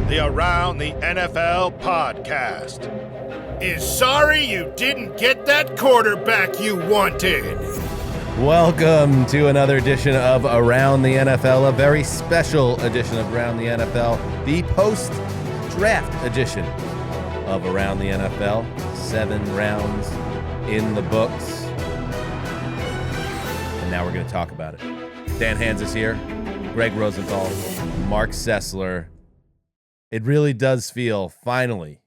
the Around the NFL podcast. Is sorry you didn't get that quarterback you wanted. Welcome to another edition of Around the NFL, a very special edition of Around the NFL, the post-draft edition of Around the NFL. 7 rounds in the books. And now we're going to talk about it. Dan Hanzus here, Gregg Rosenthal, Marc Sessler. It really does feel, finally,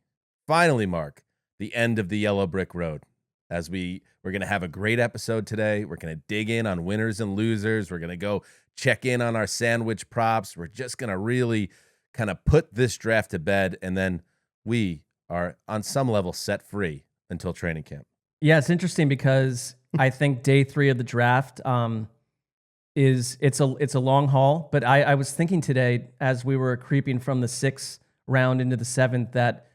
Mark, the end of the yellow brick road. As we're going to have a great episode today. We're going to dig in on winners and losers. We're going to go check in on our sandwich props. We're just going to really kind of put this draft to bed, and then we are on some level set free until training camp. Yeah, it's interesting because I think day 3 of the draft it's a long haul. But I was thinking today as we were creeping from the 6th round into the 7th that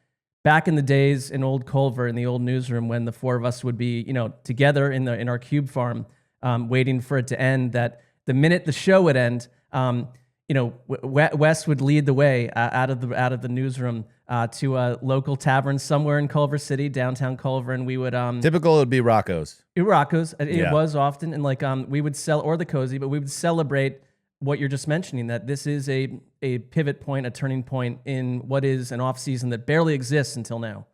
back in the days in old Culver in the old newsroom when the 4 of us would be together in our cube farm waiting for it to end, that the minute the show would end, Wes would lead the way out of the newsroom to a local tavern somewhere in Culver City, downtown Culver, and we would Typical would be Rocco's. It was often, and we would sell, or the Cozy, but we would celebrate what you're just mentioning, that this is a pivot point, a turning point in what is an off season that barely exists until now.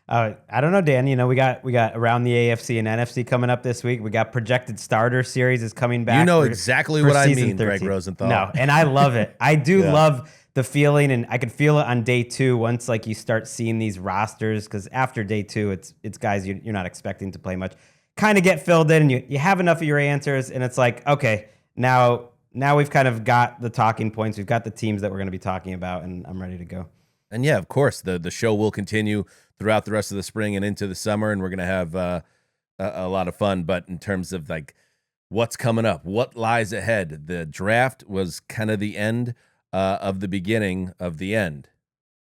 I don't know, Dan. We got around the AFC and NFC coming up this week. We got projected starter series is coming back. You know exactly what I mean, 13. Gregg Rosenthal. No, and I love it. I do love the feeling, and I could feel it on day 2 once you start seeing these rosters, because after day 2, it's guys you're not expecting to play much, kind of get filled in, and you have enough of your answers, and it's like, okay, now we've kind of got the talking points. We've got the teams that we're going to be talking about, and I'm ready to go. And yeah, of course, the show will continue throughout the rest of the spring and into the summer, and we're going to have a lot of fun. But in terms of what's coming up, what lies ahead, the draft was kind of the end of the beginning of the end.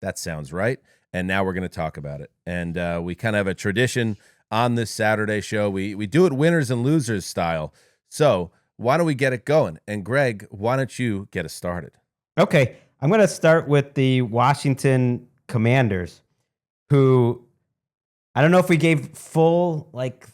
That sounds right. And now we're going to talk about it. And we kind of have a tradition on this Saturday show. We do it winners and losers style. So why don't we get it going? And Gregg, why don't you get us started? Okay, I'm going to start with the Washington Commanders, who I don't know if we gave full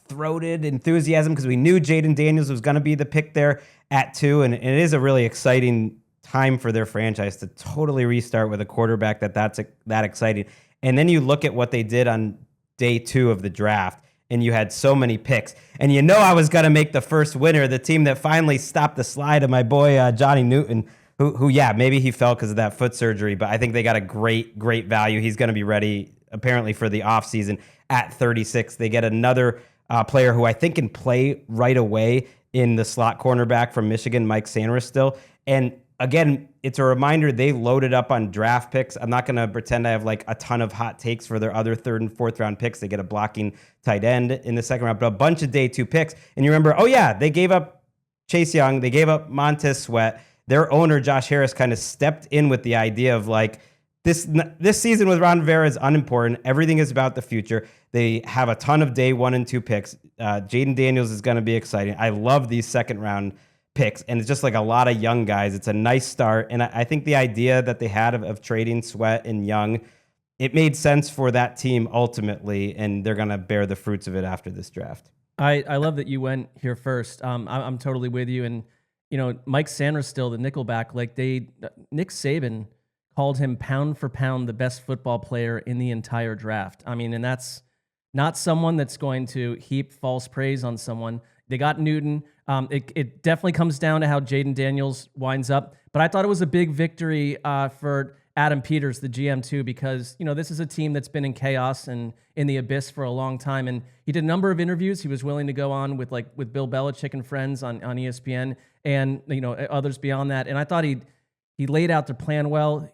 throated enthusiasm because we knew Jaden Daniels was going to be the pick there at 2, and it is a really exciting time for their franchise to totally restart with a quarterback that's that exciting. And then you look at what they did on day 2 of the draft, and you had so many picks. And I was going to make the first winner, the team that finally stopped the slide of my boy Johnny Newton, who maybe he fell because of that foot surgery, but I think they got a great value. He's going to be ready apparently for the offseason at 36. They get another player who I think can play right away in the slot cornerback from Michigan, Marc Sessler still. And again, it's a reminder they loaded up on draft picks. I'm not going to pretend I have a ton of hot takes for their other 3rd and 4th round picks. They get a blocking tight end in the 2nd round, but a bunch of day 2 picks. And you remember, they gave up Chase Young. They gave up Montez Sweat. Their owner, Josh Harris, kind of stepped in with the idea of this season with Ron Rivera is unimportant. Everything is about the future. They have a ton of day 1 and 2 picks. Jaden Daniels is going to be exciting. I love these 2nd round picks, and it's just a lot of young guys. It's a nice start, and I think the idea that they had of trading Sweat and Young, it made sense for that team ultimately, and they're going to bear the fruits of it after this draft. I love that you went here first. I'm totally with you, and Marc Sessler still the nickelback. Nick Saban called him pound for pound the best football player in the entire draft. I mean, and that's not someone that's going to heap false praise on someone. They got Newton. It definitely comes down to how Jaden Daniels winds up. But I thought it was a big victory for Adam Peters, the GM, too, because this is a team that's been in chaos and in the abyss for a long time. And he did a number of interviews. He was willing to go on with Bill Belichick and friends on ESPN and others beyond that. And I thought he laid out the plan well.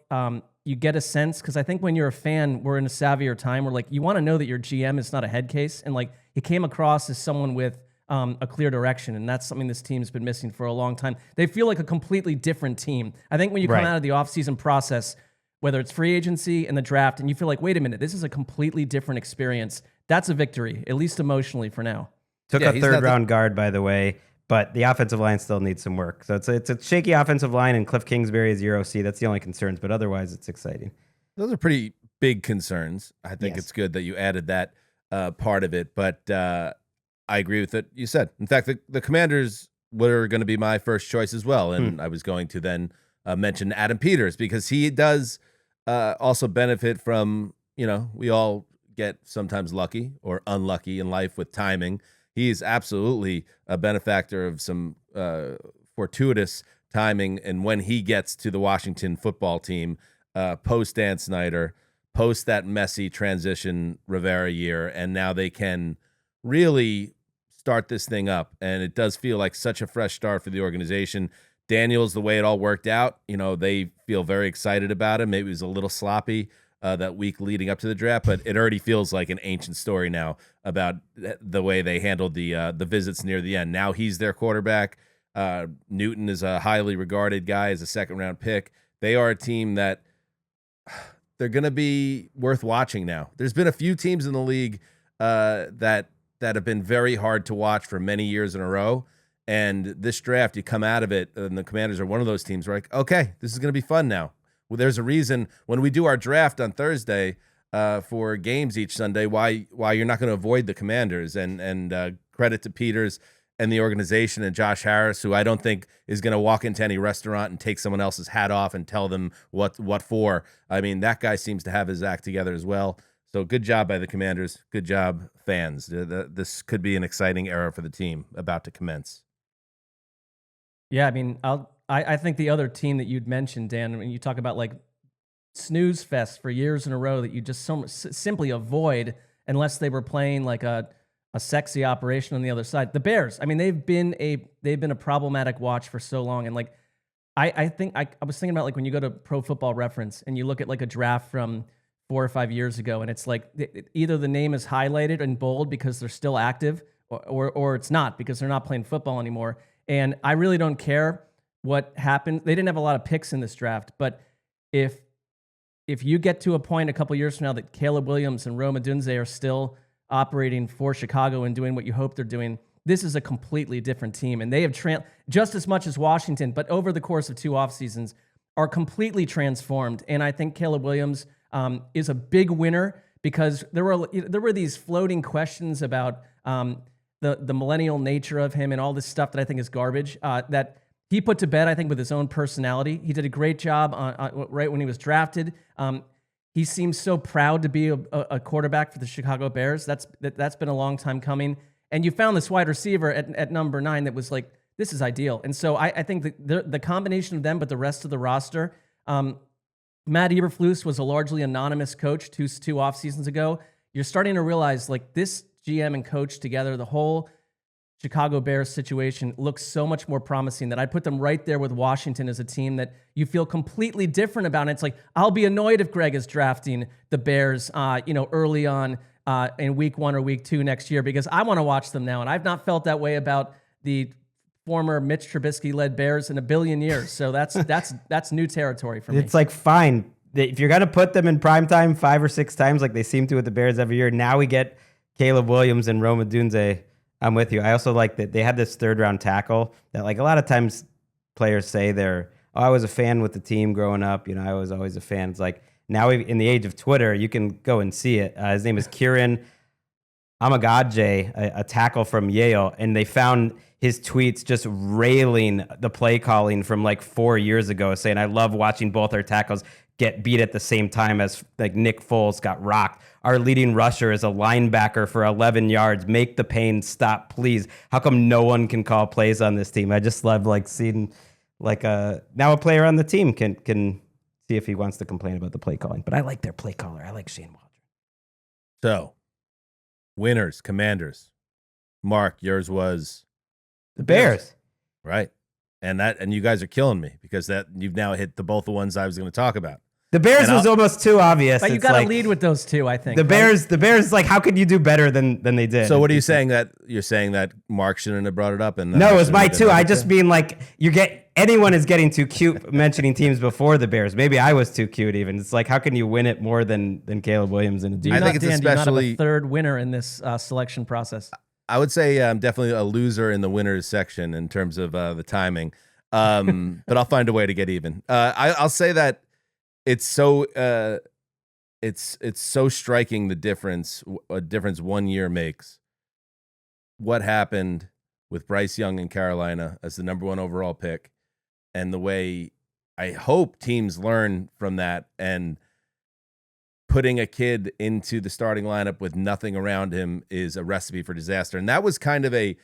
You get a sense, because I think when you're a fan, we're in a savvier time where you want to know that your GM is not a head case, and he came across as someone with a clear direction, and that's something this team's been missing for a long time. They feel like a completely different team. I think when you come out of the offseason process, whether it's free agency and the draft, and you feel like, wait a minute, this is a completely different experience, that's a victory, at least emotionally for now. Took a 3rd round guard, by the way, but the offensive line still needs some work. So it's a shaky offensive line, and Cliff Kingsbury is your OC. That's the only concerns, but otherwise it's exciting. Those are pretty big concerns. I think it's good that you added that part of it, but I agree with what you said. In fact, the Commanders were going to be my first choice as well, and I was going to then mention Adam Peters because he does also benefit from, we all get sometimes lucky or unlucky in life with timing. He's absolutely a benefactor of some fortuitous timing, and when he gets to the Washington football team, post Dan Snyder, post that messy transition Rivera year, and now they can really start this thing up, and it does feel like such a fresh start for the organization. Daniels, the way it all worked out, they feel very excited about him. Maybe it was a little sloppy that week leading up to the draft, but it already feels like an ancient story now about the way they handled the visits near the end. Now he's their quarterback. Newton is a highly regarded guy as a second-round pick. They are a team that they're going to be worth watching now. There's been a few teams in the league that have been very hard to watch for many years in a row. And this draft, you come out of it, and the Commanders are one of those teams where like, okay, this is going to be fun now. Well, there's a reason when we do our draft on Thursday for games each Sunday, why you're not going to avoid the Commanders. And credit to Peters and the organization and Josh Harris, who I don't think is going to walk into any restaurant and take someone else's hat off and tell them what for. I mean, that guy seems to have his act together as well. So good job by the Commanders. Good job, fans. This could be an exciting era for the team about to commence. Yeah, I mean, I think the other team that you'd mentioned, Dan, when you talk about like snooze fest for years in a row that you just simply avoid unless they were playing like a sexy operation on the other side. The Bears, I mean, they've been a problematic watch for so long, and like I think I was thinking about like when you go to Pro Football Reference and you look at like a draft from 4 or 5 years ago, and it's like either the name is highlighted in bold because they're still active, or it's not because they're not playing football anymore. And I really don't care what happened. They didn't have a lot of picks in this draft, but if you get to a point a couple years from now that Caleb Williams and Rome Odunze are still operating for Chicago and doing what you hope they're doing, this is a completely different team. And they have just as much as Washington, but over the course of 2 off seasons, are completely transformed. And I think Caleb Williams is a big winner because there were these floating questions about the millennial nature of him and all this stuff that I think is garbage that he put to bed, I think, with his own personality. He did a great job right when he was drafted. He seems so proud to be a quarterback for the Chicago Bears. That's been a long time coming. And you found this wide receiver at number 9 that was like, this is ideal. And so I think the combination of them, but the rest of the roster, Matt Eberflus was a largely anonymous coach two off seasons ago. You're starting to realize like this GM and coach together, the whole Chicago Bears situation looks so much more promising that I'd put them right there with Washington as a team that you feel completely different about. And it's like, I'll be annoyed if Gregg is drafting the Bears, early on in week 1 or week 2 next year, because I want to watch them now. And I've not felt that way about the former Mitch Trubisky-led Bears in a billion years. So that's new territory for me. It's like, fine. If you're going to put them in primetime 5 or 6 times like they seem to with the Bears every year, now we get Caleb Williams and Rome Odunze. I'm with you. I also like that they had this 3rd-round tackle that, like, a lot of times players say I was a fan with the team growing up. I was always a fan. It's like now in the age of Twitter, you can go and see it. His name is Kieran Amagadje, a tackle from Yale, and they found his tweets just railing the play calling from like 4 years ago, saying, I love watching both our tackles get beat at the same time as like Nick Foles got rocked. Our leading rusher is a linebacker for 11 yards. Make the pain stop, please. How come no one can call plays on this team? I just love like seeing like now a player on the team can see if he wants to complain about the play calling. But I like their play caller. I like Shane Waldron. So, winners, Commanders. Mark, yours was the Bears. Right. And you guys are killing me because you've now hit both the ones I was going to talk about. The Bears was almost too obvious. But you got to lead with those two, I think. The Bears, like, how could you do better than they did? So what are you saying you're saying that Mark shouldn't have brought it up? And no, it was my 2. I just mean like anyone is getting too cute mentioning teams before the Bears. Maybe I was too cute even. It's like, how can you win it more than Caleb Williams in a I think it's especially do you not have a 3rd winner in this selection process. I would say I'm definitely a loser in the winners section in terms of the timing. But I'll find a way to get even. I'll say that it's so it's so striking the difference 1 year makes. What happened with Bryce Young in Carolina as the number 1 overall pick, and the way I hope teams learn from that, and putting a kid into the starting lineup with nothing around him is a recipe for disaster. And that was kind of a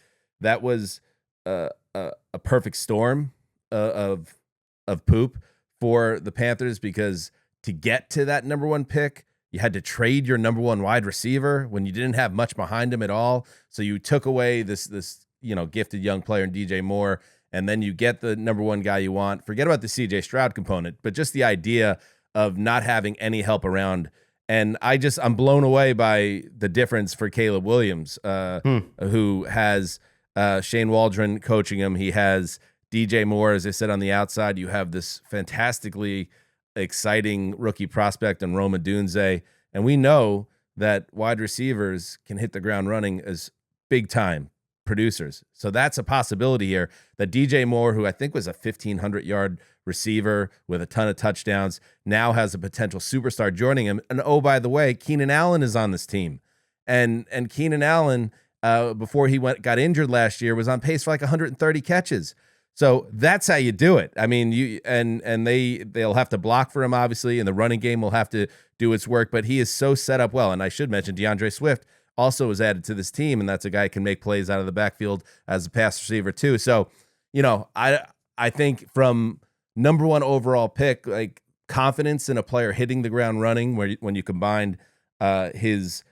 perfect storm of poop for the Panthers, because to get to that number 1 pick, you had to trade your number 1 wide receiver when you didn't have much behind him at all. So you took away this gifted young player in DJ Moore, and then you get the number 1 guy you want. Forget about the CJ Stroud component, but just the idea of not having any help around. And I'm blown away by the difference for Caleb Williams, who has Shane Waldron coaching him. He has DJ Moore, as I said, on the outside. You have this fantastically exciting rookie prospect in Roma Dunze. And we know that wide receivers can hit the ground running as big time producers. So that's a possibility here, that DJ Moore, who I think was a 1,500-yard receiver with a ton of touchdowns, now has a potential superstar joining him. And oh, by the way, Keenan Allen is on this team. And Keenan Allen, before he got injured last year, was on pace for like 130 catches. So that's how you do it. I mean, they'll have to block for him, obviously, and the running game will have to do its work, but he is so set up well. And I should mention DeAndre Swift also was added to this team, and that's a guy who can make plays out of the backfield as a pass receiver too. So, I think from number 1 overall pick, like, confidence in a player hitting the ground running, when you combine his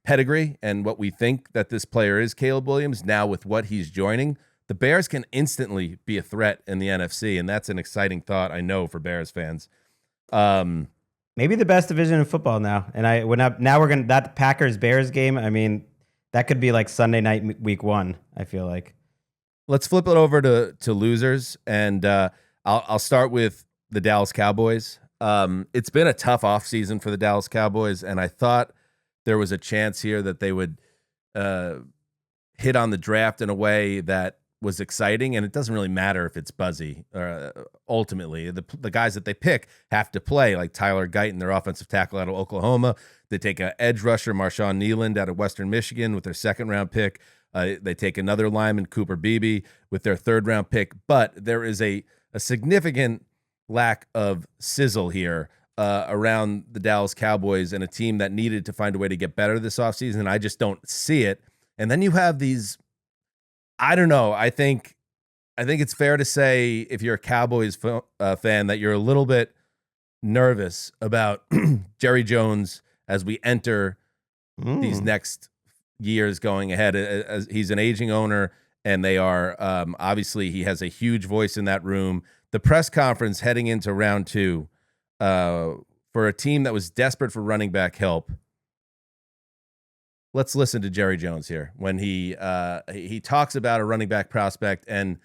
pedigree and what we think that this player is, Caleb Williams, now with what he's joining, the Bears can instantly be a threat in the NFC, and that's an exciting thought, I know, for Bears fans. Maybe the best division in football now. And that Packers Bears game, I mean, that could be like Sunday night week 1, I feel like. Let's flip it over to losers, and I'll start with the Dallas Cowboys. It's been a tough offseason for the Dallas Cowboys, and I thought there was a chance here that they would hit on the draft in a way that was exciting, and it doesn't really matter if it's buzzy. Ultimately, the guys that they pick have to play, like Tyler Guyton, their offensive tackle out of Oklahoma. They take an edge rusher, Marshawn Nealand, out of Western Michigan with their 2nd-round pick. They take another lineman, Cooper Beebe, with their 3rd-round pick. But there is a significant lack of sizzle here around the Dallas Cowboys, and a team that needed to find a way to get better this offseason, and I just don't see it. And then you have these, I don't know, I think it's fair to say, if you're a Cowboys fan, that you're a little bit nervous about Jerry Jones as we enter these next years going ahead. As he's an aging owner, and they are obviously, he has a huge voice in that room. The press conference heading into round 2 for a team that was desperate for running back help. Let's listen to Jerry Jones here when he talks about a running back prospect, and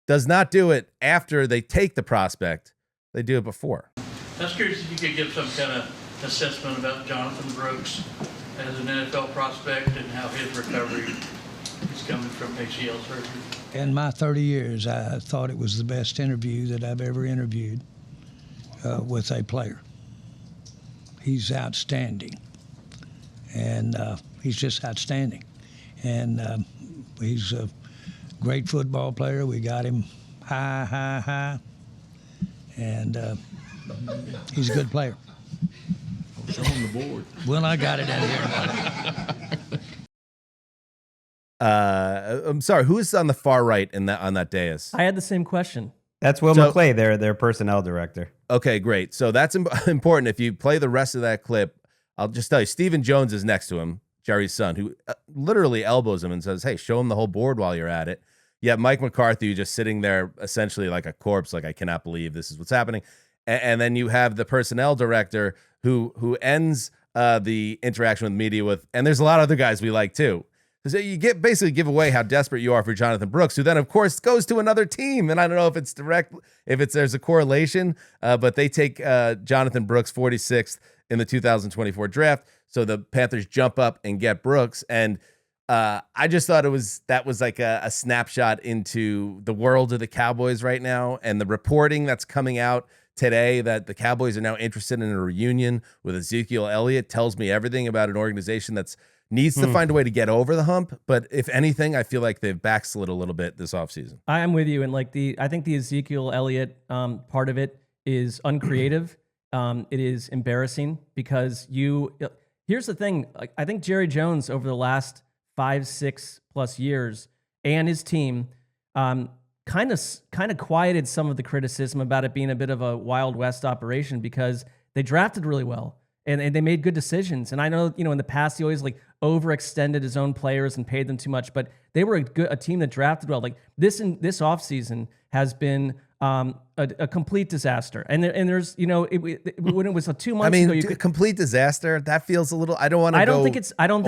does not do it after they take the prospect. They do it before. I was curious if you could give some kind of assessment about Jonathan Brooks as an NFL prospect and how his recovery is coming from ACL surgery. In my 30 years, I thought it was the best interview that I've ever interviewed with a player. He's outstanding, and he's just outstanding. And he's a great football player. We got him high, and he's a good player. Show him the board. Well, I got it out here. I'm sorry, who is on the far right on that dais? I had the same question. That's Will McClay, their personnel director. Okay, great. So that's important. If you play the rest of that clip, I'll just tell you, Stephen Jones is next to him, Jerry's son, who literally elbows him and says, hey, show him the whole board while you're at it. Yeah, Mike McCarthy just sitting there essentially like a corpse, like, I cannot believe this is what's happening. And then you have the personnel director who ends the interaction with media with, and there's a lot of other guys we like too. So you basically give away how desperate you are for Jonathan Brooks, who then, of course, goes to another team. And I don't know if it's direct, there's a correlation, but they take Jonathan Brooks 46th in the 2024 draft. So the Panthers jump up and get Brooks. And I just thought that was like a snapshot into the world of the Cowboys right now, and the reporting that's coming out today that the Cowboys are now interested in a reunion with Ezekiel Elliott tells me everything about an organization that's needs to find a way to get over the hump. But if anything, I feel like they've backslid a little bit this offseason. I am with you, and I think the Ezekiel Elliott part of it is uncreative. It is embarrassing because here's the thing. I think Jerry Jones over the last 5-6+ years and his team kind of quieted some of the criticism about it being a bit of a Wild West operation because they drafted really well and they made good decisions. And I know, in the past he always overextended his own players and paid them too much, but they were a team that drafted well. Like this offseason has been a complete disaster. And there's, when it was 2 months ago, complete disaster. That feels a little. I don't want to. I don't think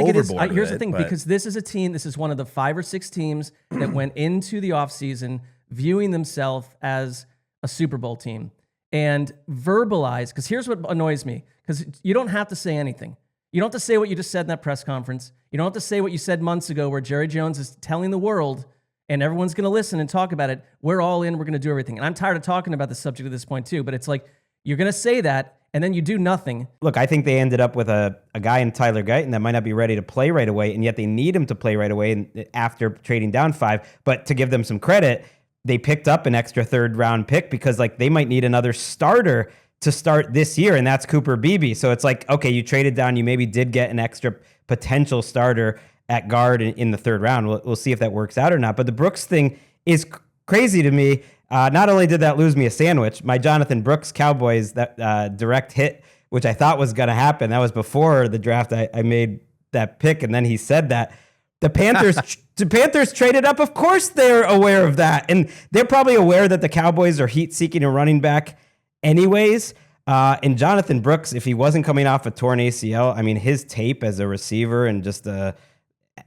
it is. Here's the thing, but because this is a team. This is one of the 5 or 6 teams that went into the offseason viewing themselves as a Super Bowl team and verbalize. Because here's what annoys me. Because you don't have to say anything. You don't have to say what you just said in that press conference. You don't have to say what you said months ago, where Jerry Jones is telling the world, and everyone's going to listen and talk about it. We're all in. We're going to do everything. And I'm tired of talking about the subject at this point too. But it's like you're going to say that, and then you do nothing. Look, I think they ended up with a guy in Tyler Guyton that might not be ready to play right away, and yet they need him to play right away after trading down 5. But to give them some credit, they picked up an extra 3rd-round pick because they might need another starter to start this year, and that's Cooper Beebe. So it's like, okay, you traded down, you maybe did get an extra potential starter at guard in the 3rd round. We'll see if that works out or not. But the Brooks thing is crazy to me. Not only did that lose me a sandwich, my Jonathan Brooks Cowboys, that direct hit, which I thought was going to happen, that was before the draft. I made that pick, and then he said that. The Panthers traded up. Of course they're aware of that. And they're probably aware that the Cowboys are heat-seeking a running back anyways. And Jonathan Brooks, if he wasn't coming off a torn ACL, I mean, his tape as a receiver and just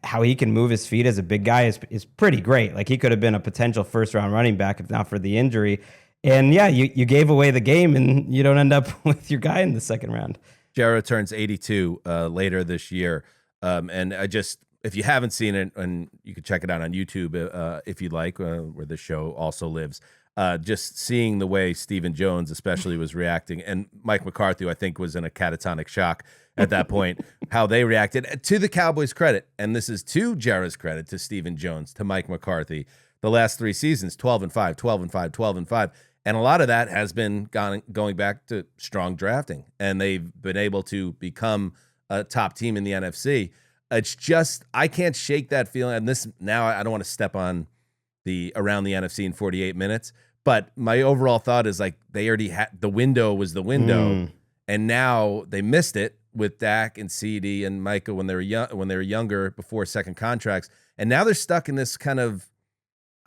how he can move his feet as a big guy is pretty great. Like, he could have been a potential 1st-round running back if not for the injury. And yeah, you gave away the game and you don't end up with your guy in the 2nd round. Jarrah turns 82 later this year. And if you haven't seen it, and you can check it out on YouTube if you'd like, where the show also lives, just seeing the way Stephen Jones especially was reacting, and Mike McCarthy, I think, was in a catatonic shock at that point, how they reacted. To the Cowboys' credit, and this is to Jarrah's credit, to Stephen Jones, to Mike McCarthy, the last 3 seasons, 12-5, 12-5, 12-5. And a lot of that has been going back to strong drafting, and they've been able to become a top team in the NFC. It's just, I can't shake that feeling. And this, now I don't want to step on around the NFC in 48 minutes, but my overall thought is they already had, the window was the window, and now they missed it with Dak and CD and Micah when they were younger, before 2nd contracts, and now they're stuck in this kind of,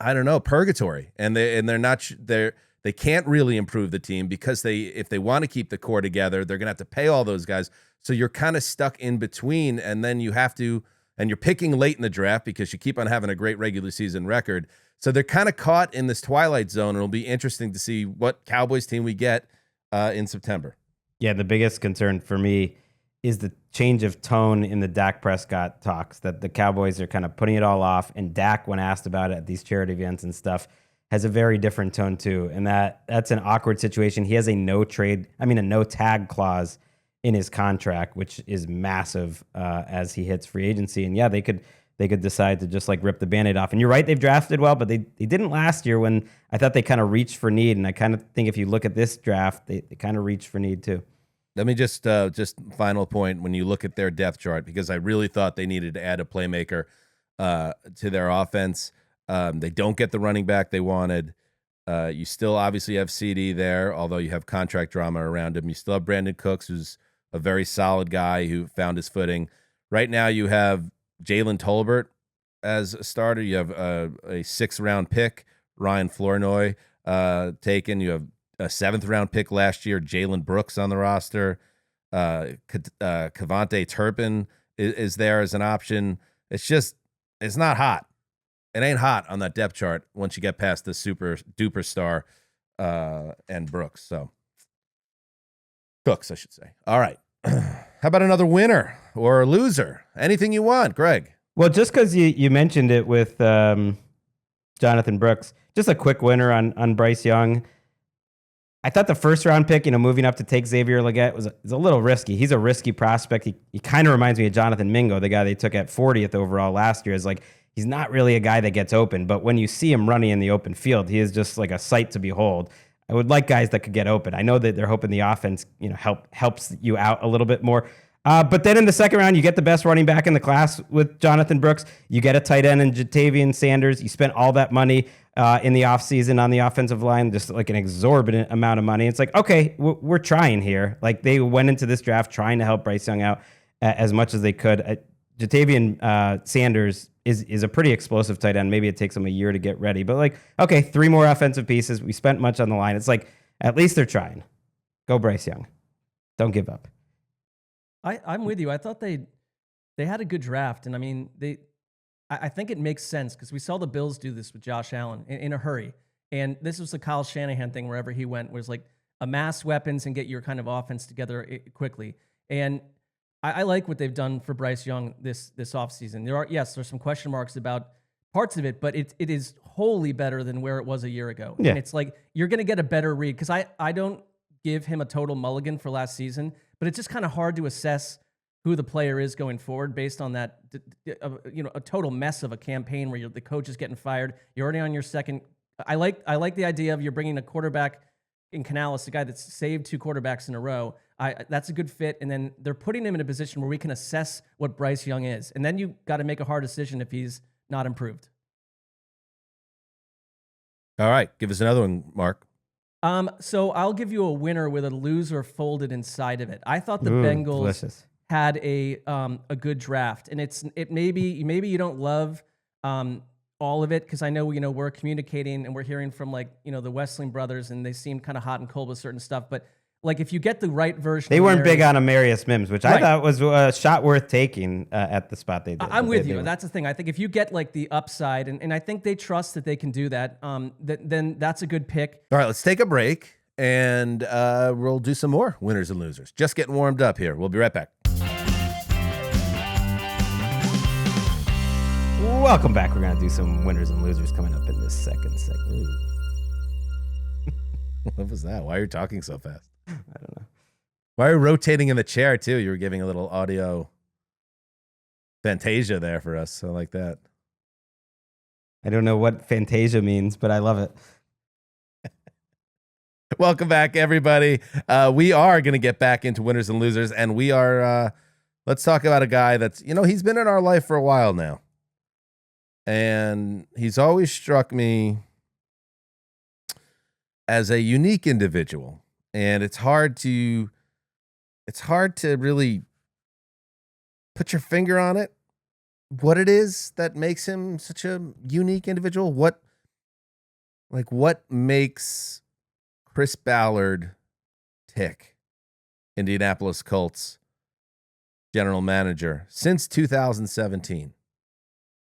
I don't know, purgatory, and they can't really improve the team because if they want to keep the core together, they're gonna have to pay all those guys. So you're kind of stuck in between, and then you're picking late in the draft because you keep on having a great regular season record. So they're kind of caught in this twilight zone, and it'll be interesting to see what Cowboys team we get in September. Yeah, the biggest concern for me is the change of tone in the Dak Prescott talks, that the Cowboys are kind of putting it all off, and Dak, when asked about it at these charity events and stuff, has a very different tone too, and that's an awkward situation. He has a no tag clause in his contract, which is massive as he hits free agency. And yeah, they could decide to just rip the Band-Aid off. And you're right, they've drafted well, but they didn't last year, when I thought they kind of reached for need. And I kind of think if you look at this draft, they kind of reached for need too. Let me just final point, when you look at their depth chart, because I really thought they needed to add a playmaker to their offense. They don't get the running back they wanted. You still obviously have CD there, although you have contract drama around him. You still have Brandon Cooks, who's a very solid guy who found his footing. Right now you have Jalen Tolbert as a starter. You have a 6th-round pick, Ryan Flournoy, taken. You have a 7th-round pick last year, Jalen Brooks, on the roster. Kavontae Turpin is there as an option. It's not hot. It ain't hot on that depth chart once you get past the super duper star and Brooks. So Cooks, I should say. All right. How about another winner or a loser? Anything you want, Greg. Well, just because you mentioned it with Jonathan Brooks, just a quick winner on Bryce Young. I thought the first round pick, moving up to take Xavier Legette was a little risky. He's a risky prospect. He kind of reminds me of Jonathan Mingo, the guy they took at 40th overall last year. Is like, he's not really a guy that gets open, but when you see him running in the open field, he is just like a sight to behold. I would like guys that could get open. I know that they're hoping the offense, helps you out a little bit more. But then in the second round, you get the best running back in the class with Jonathan Brooks. You get a tight end in Jatavian Sanders. You spent all that money in the offseason on the offensive line, just like an exorbitant amount of money. It's like, okay, we're trying here. Like, they went into this draft trying to help Bryce Young out as much as they could. Jatavian Sanders is a pretty explosive tight end. Maybe it takes him a year to get ready. But like, okay, 3 more offensive pieces. We spent much on the line. It's like, at least they're trying. Go Bryce Young. Don't give up. I'm with you. I thought they had a good draft, and I mean I think it makes sense because we saw the Bills do this with Josh Allen in a hurry, and this was the Kyle Shanahan thing wherever he went, was like amass weapons and get your kind of offense together quickly. And I like what they've done for Bryce Young this offseason. There's some question marks about parts of it, but it is wholly better than where it was a year ago. Yeah. And it's like you're going to get a better read because I don't give him a total mulligan for last season, but it's just kind of hard to assess who the player is going forward based on that, a total mess of a campaign where the coach is getting fired. You're already on your second. I like the idea of you're bringing a quarterback in Canales, a guy that's saved 2 quarterbacks in a row. That's a good fit. And then they're putting him in a position where we can assess what Bryce Young is. And then you got to make a hard decision if he's not improved. All right. Give us another one, Mark. So I'll give you a winner with a loser folded inside of it. I thought the Bengals Delicious. had a good draft, and it maybe you don't love all of it because I know we're communicating and we're hearing from the Westling brothers, and they seem kind of hot and cold with certain stuff. But like, if you get the right version, They weren't big on Amarius Mims, which I Right. thought was a shot worth taking at the spot they did. I'm with you. That's the thing. I think if you get like the upside, and I think they trust that they can do that, then that's a good pick. All right, let's take a break, and we'll do some more winners and losers. Just getting warmed up here. We'll be right back. Welcome back. We're going to do some winners and losers coming up in this second segment. What was that? Why are you talking so fast? I don't know. Why are you rotating in the chair, too? You were giving a little audio fantasia there for us. I like that. I don't know what Fantasia means, but I love it. Welcome back, everybody. We are going to get back into winners and losers, and we are, let's talk about a guy that's, he's been in our life for a while now. And he's always struck me as a unique individual. And it's hard to really put your finger on it, what it is that makes him such a unique individual. What makes Chris Ballard tick, Indianapolis Colts general manager, since 2017.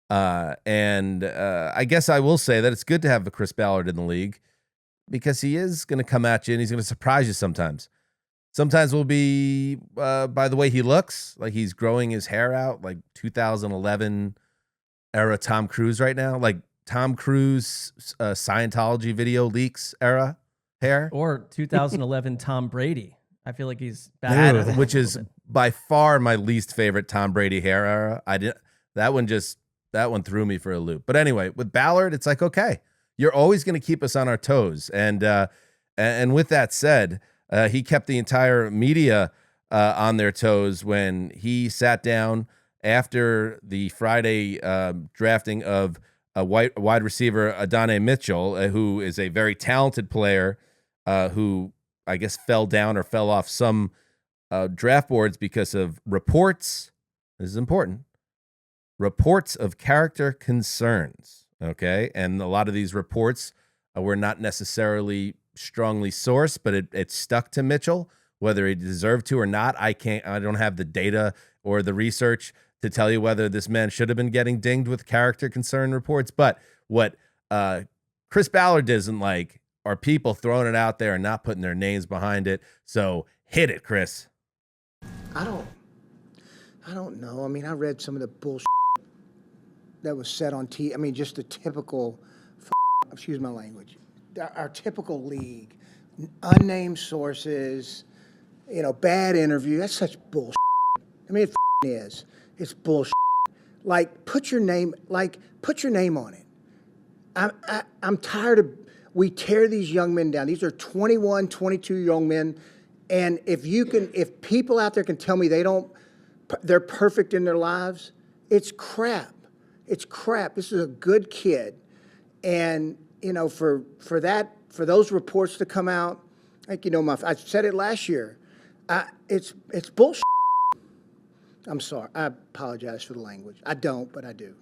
I guess I will say that it's good to have a Chris Ballard in the league because he is going to come at you and he's going to surprise you sometimes. Sometimes will be by the way he looks, like he's growing his hair out, like 2011 era Tom Cruise right now, like Tom Cruise Scientology video leaks era hair. Or 2011 Tom Brady. I feel like he's back. That, which is by far my least favorite Tom Brady hair era. That one threw me for a loop. But anyway, with Ballard, it's like, okay, you're always going to keep us on our toes. And with that said, he kept the entire media on their toes when he sat down after the Friday drafting of a wide receiver, Adonai Mitchell, who is a very talented player who I guess fell down or fell off some draft boards because of reports. This is important. Reports of character concerns, okay? And a lot of these reports were not necessarily strongly sourced, but it stuck to Mitchell, whether he deserved to or not. I don't have the data or the research to tell you whether this man should have been getting dinged with character concern reports. But what Chris Ballard doesn't like are people throwing it out there and not putting their names behind it. So hit it, Chris. I don't know. I mean, I read some of the bullshit that was said on TV. I mean, just the typical, excuse my language, our typical league, unnamed sources, bad interview. That's such bullshit. I mean, it is. It's bullshit. Like, put your name on it. I'm tired of, we tear these young men down. These are 21, 22 young men. And if people out there can tell me they're perfect in their lives, it's crap. It's crap. This is a good kid. And, for those reports to come out, like, I said it last year, it's bullshit. I'm sorry. I apologize for the language. I don't, but I do.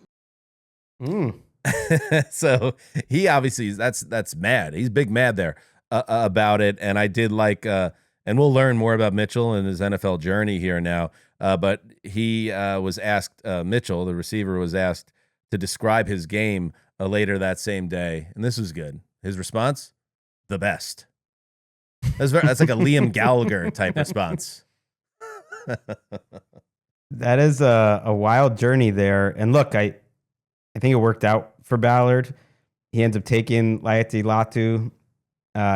So he obviously, that's mad. He's big mad there about it. And I did like, and we'll learn more about Mitchell and his NFL journey here now. But he was asked, Mitchell, the receiver, was asked to describe his game later that same day. And this was good. His response, the best. That's like a Liam Gallagher type response. That is a wild journey there. And look, I think it worked out for Ballard. He ends up taking Laeti Latu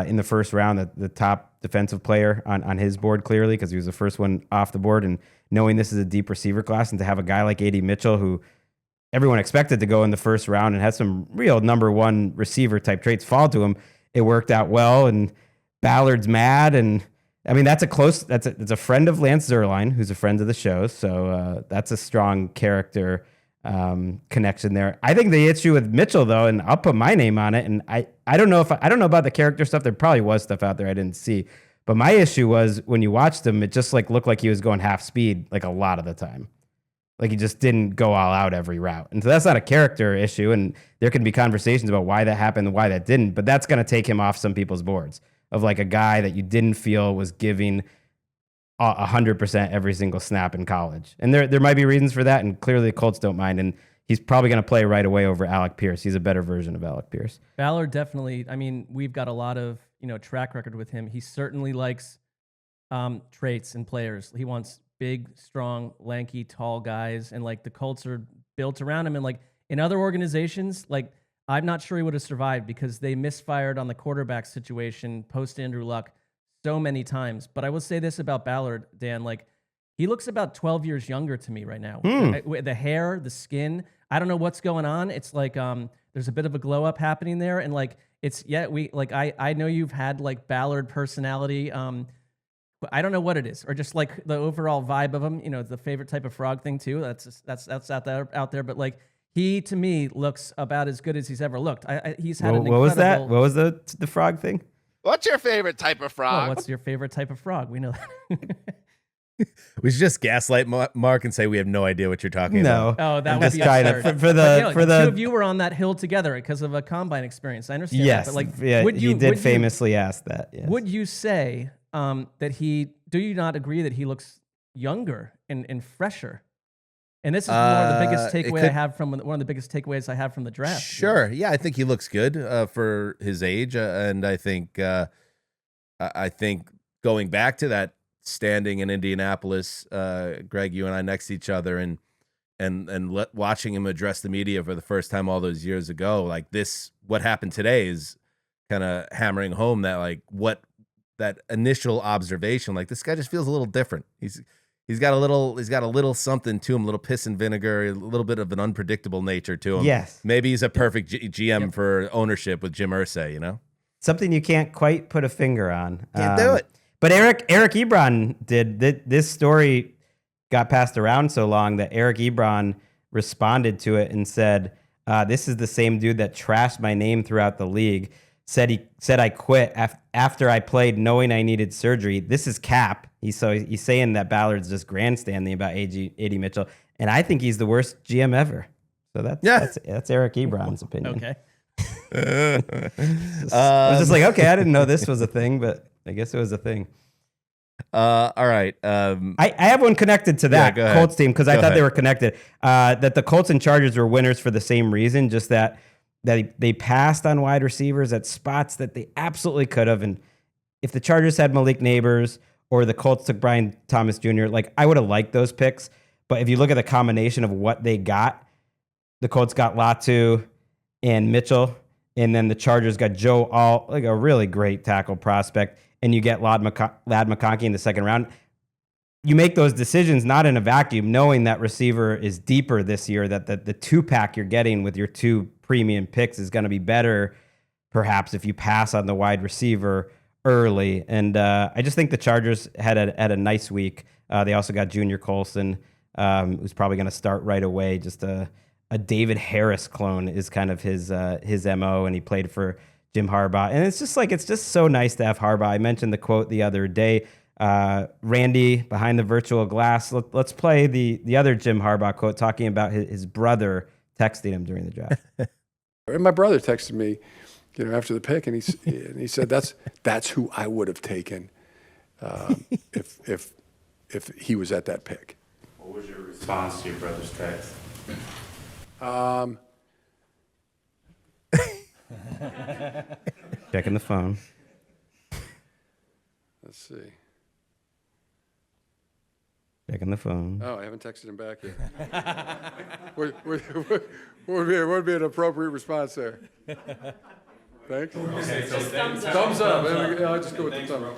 in the first round, the top defensive player on his board, clearly, because he was the first one off the board. And knowing this is a deep receiver class, and to have a guy like A.D. Mitchell, who everyone expected to go in the first round and has some real number one receiver type traits fall to him, it worked out well. And Ballard's mad, and I mean, that's a friend of Lance Zierlein, who's a friend of the show. So that's a strong character connection there. I think the issue with Mitchell, though, and I'll put my name on it, and I don't know about the character stuff. There probably was stuff out there I didn't see. But my issue was when you watched him, it just looked like he was going half speed like a lot of the time. Like he just didn't go all out every route. And so that's not a character issue. And there can be conversations about why that happened and why that didn't. But that's going to take him off some people's boards of like a guy that you didn't feel was giving 100% every single snap in college. And there might be reasons for that. And clearly the Colts don't mind. And he's probably going to play right away over Alec Pierce. He's a better version of Alec Pierce. Ballard definitely, I mean, we've got a lot of, track record with him. He certainly likes traits in players. He wants big, strong, lanky, tall guys. And like the Colts are built around him. And like in other organizations, like I'm not sure he would have survived because they misfired on the quarterback situation post Andrew Luck so many times. But I will say this about Ballard, Dan, like he looks about 12 years younger to me right now. The hair, the skin, I don't know what's going on. It's like there's a bit of a glow up happening there. And like I know you've had like Ballard personality. I don't know what it is, or just like the overall vibe of him. The favorite type of frog thing too. That's out there. But like he to me looks about as good as he's ever looked. He's had what was that? What was the frog thing? What's your favorite type of frog? Well, what's your favorite type of frog? We know that. We should just gaslight Mark and say we have no idea what you're talking about. Oh, that I'm would just be trying absurd. to, for the two of you were on that hill together because of a combine experience. I understand. Yes, that, but like, yeah, he did famously ask that. Yes. Would you say that do you not agree that he looks younger and fresher? And this is one of the biggest one of the biggest takeaways I have from the draft. Sure, yeah, I think he looks good for his age, and I think going back to that standing in Indianapolis, Greg, you and I next to each other, and watching him address the media for the first time all those years ago, like what happened today is kind of hammering home that like that initial observation, like this guy just feels a little different. He's got a little something to him, a little piss and vinegar, a little bit of an unpredictable nature to him. Yes. Maybe he's a perfect GM for ownership with Jim Irsay, Something you can't quite put a finger on. Can't do it. But Eric Ebron did. This story got passed around so long that Eric Ebron responded to it and said, this is the same dude that trashed my name throughout the league. Said I quit after I played knowing I needed surgery. This is cap. He's saying that Ballard's just grandstanding about A.D. Mitchell, and I think he's the worst GM ever. So that's Eric Ebron's opinion. Okay. I was just like, okay, I didn't know this was a thing, but I guess it was a thing. All right. I have one connected to that Colts team because I thought they were connected. That the Colts and Chargers were winners for the same reason, just that they passed on wide receivers at spots that they absolutely could have. And if the Chargers had Malik Neighbors or the Colts took Brian Thomas Jr., like I would have liked those picks. But if you look at the combination of what they got, the Colts got Latu and Mitchell, and then the Chargers got Joe All, like a really great tackle prospect, and you get Lad McConkey in the second round. You make those decisions not in a vacuum, knowing that receiver is deeper this year, that the two-pack you're getting with your two premium picks is going to be better, perhaps, if you pass on the wide receiver early. And I just think the Chargers had a nice week. They also got Junior Colson, who's probably going to start right away. Just a David Harris clone is kind of his MO, and he played for Jim Harbaugh. And it's just so nice to have Harbaugh. I mentioned the quote the other day. Randy behind the virtual glass. Let's play the other Jim Harbaugh quote talking about his brother texting him during the draft. And my brother texted me, after the pick, and he said that's who I would have taken if he was at that pick. What was your response to your brother's text? Checking the phone. Let's see. Checking the phone. Oh, I haven't texted him back yet. What would be an appropriate response there? Thanks. Okay, so thumbs up. I'll just go with the thumb up.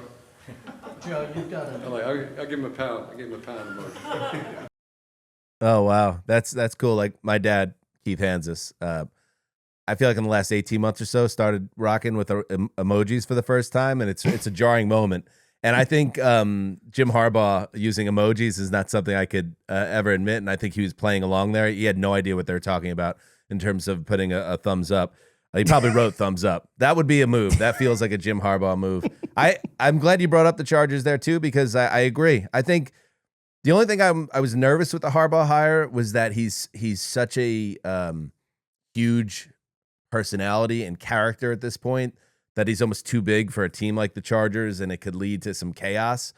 Joe, you've got it. I'll give him a pound. I'll give him a pound emoji. Oh wow, that's cool. Like my dad, Keith Hanzus, I feel like in the last 18 months or so started rocking with emojis for the first time, and it's a jarring moment. And I think Jim Harbaugh using emojis is not something I could ever admit, and I think he was playing along there. He had no idea what they were talking about in terms of putting a thumbs up. He probably wrote thumbs up. That would be a move. That feels like a Jim Harbaugh move. I'm glad you brought up the Chargers there too, because I agree. I think the only thing I was nervous with the Harbaugh hire was that he's such a huge personality and character at this point that he's almost too big for a team like the Chargers, and it could lead to some chaos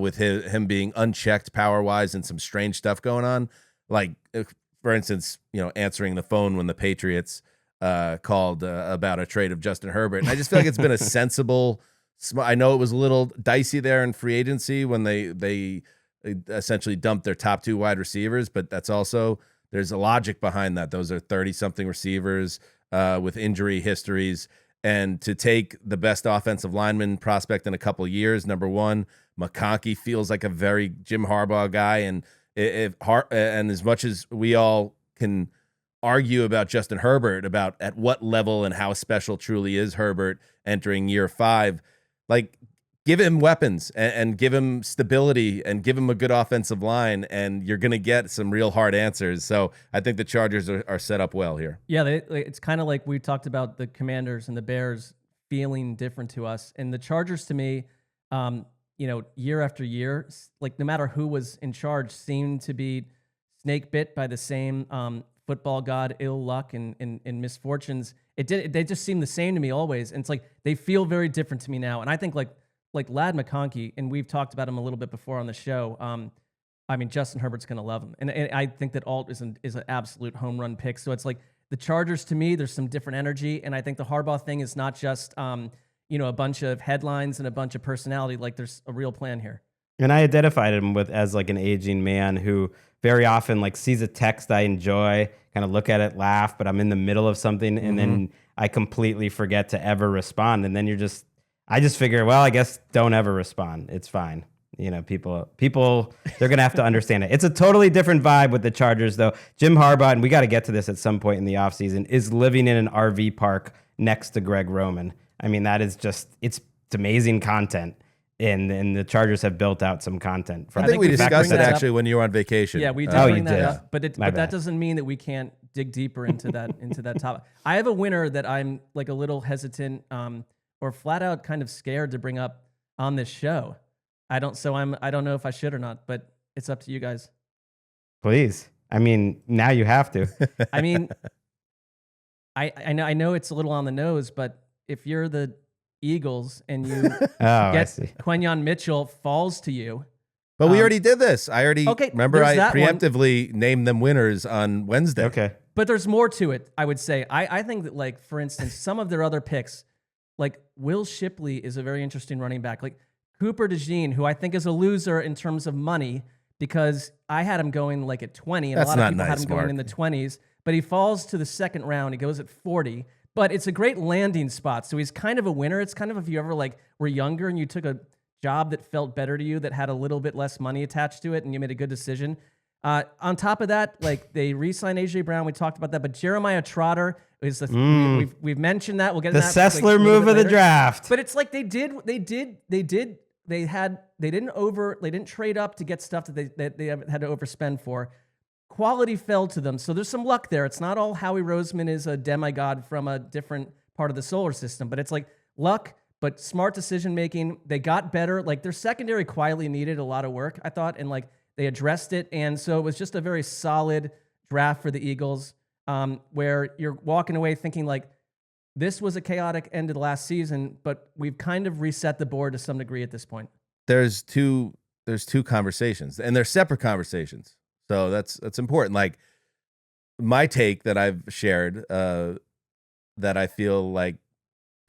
with him being unchecked power-wise and some strange stuff going on. Like, for instance, answering the phone when the Patriots called about a trade of Justin Herbert. And I just feel like it's been a sensible. I know it was a little dicey there in free agency when they essentially dumped their top two wide receivers, but that's also there's a logic behind that. Those are 30-something receivers with injury histories, and to take the best offensive lineman prospect in a couple of years, number one, McConkey feels like a very Jim Harbaugh guy, and and as much as we all can argue about Justin Herbert, about at what level and how special truly is Herbert entering year 5, like give him weapons and give him stability and give him a good offensive line, and you're going to get some real hard answers. So I think the Chargers are set up well here. Yeah, it's kind of like we talked about the Commanders and the Bears feeling different to us. And the Chargers, to me, year after year, like no matter who was in charge, seemed to be snake bit by the same football god, ill luck and misfortunes. They just seem the same to me always. And it's like they feel very different to me now. And I think like Lad McConkey, and we've talked about him a little bit before on the show. Justin Herbert's going to love him. And I think that Alt is an absolute home run pick. So it's like the Chargers, to me, there's some different energy. And I think the Harbaugh thing is not just, a bunch of headlines and a bunch of personality. Like there's a real plan here. And I identified him as like an aging man who very often like sees a text I enjoy, kind of look at it, laugh, but I'm in the middle of something, and then I completely forget to ever respond. And then I just figure, well, I guess don't ever respond. It's fine. People, they're going to have to understand it. It's a totally different vibe with the Chargers, though. Jim Harbaugh, and we got to get to this at some point in the offseason, is living in an RV park next to Gregg Roman. I mean, that is it's amazing content. And the Chargers have built out some content. I think we discussed it actually when you were on vacation. Yeah, we did bring that up, but that doesn't mean that we can't dig deeper into that topic. I have a winner that I'm like a little hesitant or flat out kind of scared to bring up on this show. I don't know if I should or not, but it's up to you guys. Please. I mean, now you have to. I mean, I know it's a little on the nose, but if you're the Eagles and you get Quinyon Mitchell falls to you. But we already did this. I preemptively named them winners on Wednesday. Okay. But there's more to it, I would say. I think that, like, for instance, some of their other picks, like Will Shipley is a very interesting running back. Like Cooper DeJean, who I think is a loser in terms of money because I had him going like at 20 and a lot of people had him going in the 20s. but he falls to the second round. He goes at 40, but it's a great landing spot. So he's kind of a winner. It's kind of if you ever like were younger and you took a job that felt better to you, that had a little bit less money attached to it, and you made a good decision. On top of that, like they re-signed AJ Brown. We talked about that, but Jeremiah Trotter is the we've mentioned that. We'll get the into that, Sessler move of the draft. But it's like they didn't trade up to get stuff that they had to overspend for. Quality fell to them, so there's some luck there. It's not all Howie Roseman is a demigod from a different part of the solar system, but it's like luck, but smart decision making. They got better. Like their secondary quietly needed a lot of work, I thought, and like they addressed it, and so it was just a very solid draft for the Eagles, where you're walking away thinking like this was a chaotic end of the last season, but we've kind of reset the board to some degree at this point. There's two conversations, and they're separate conversations. So that's important. Like my take that I've shared, that I feel like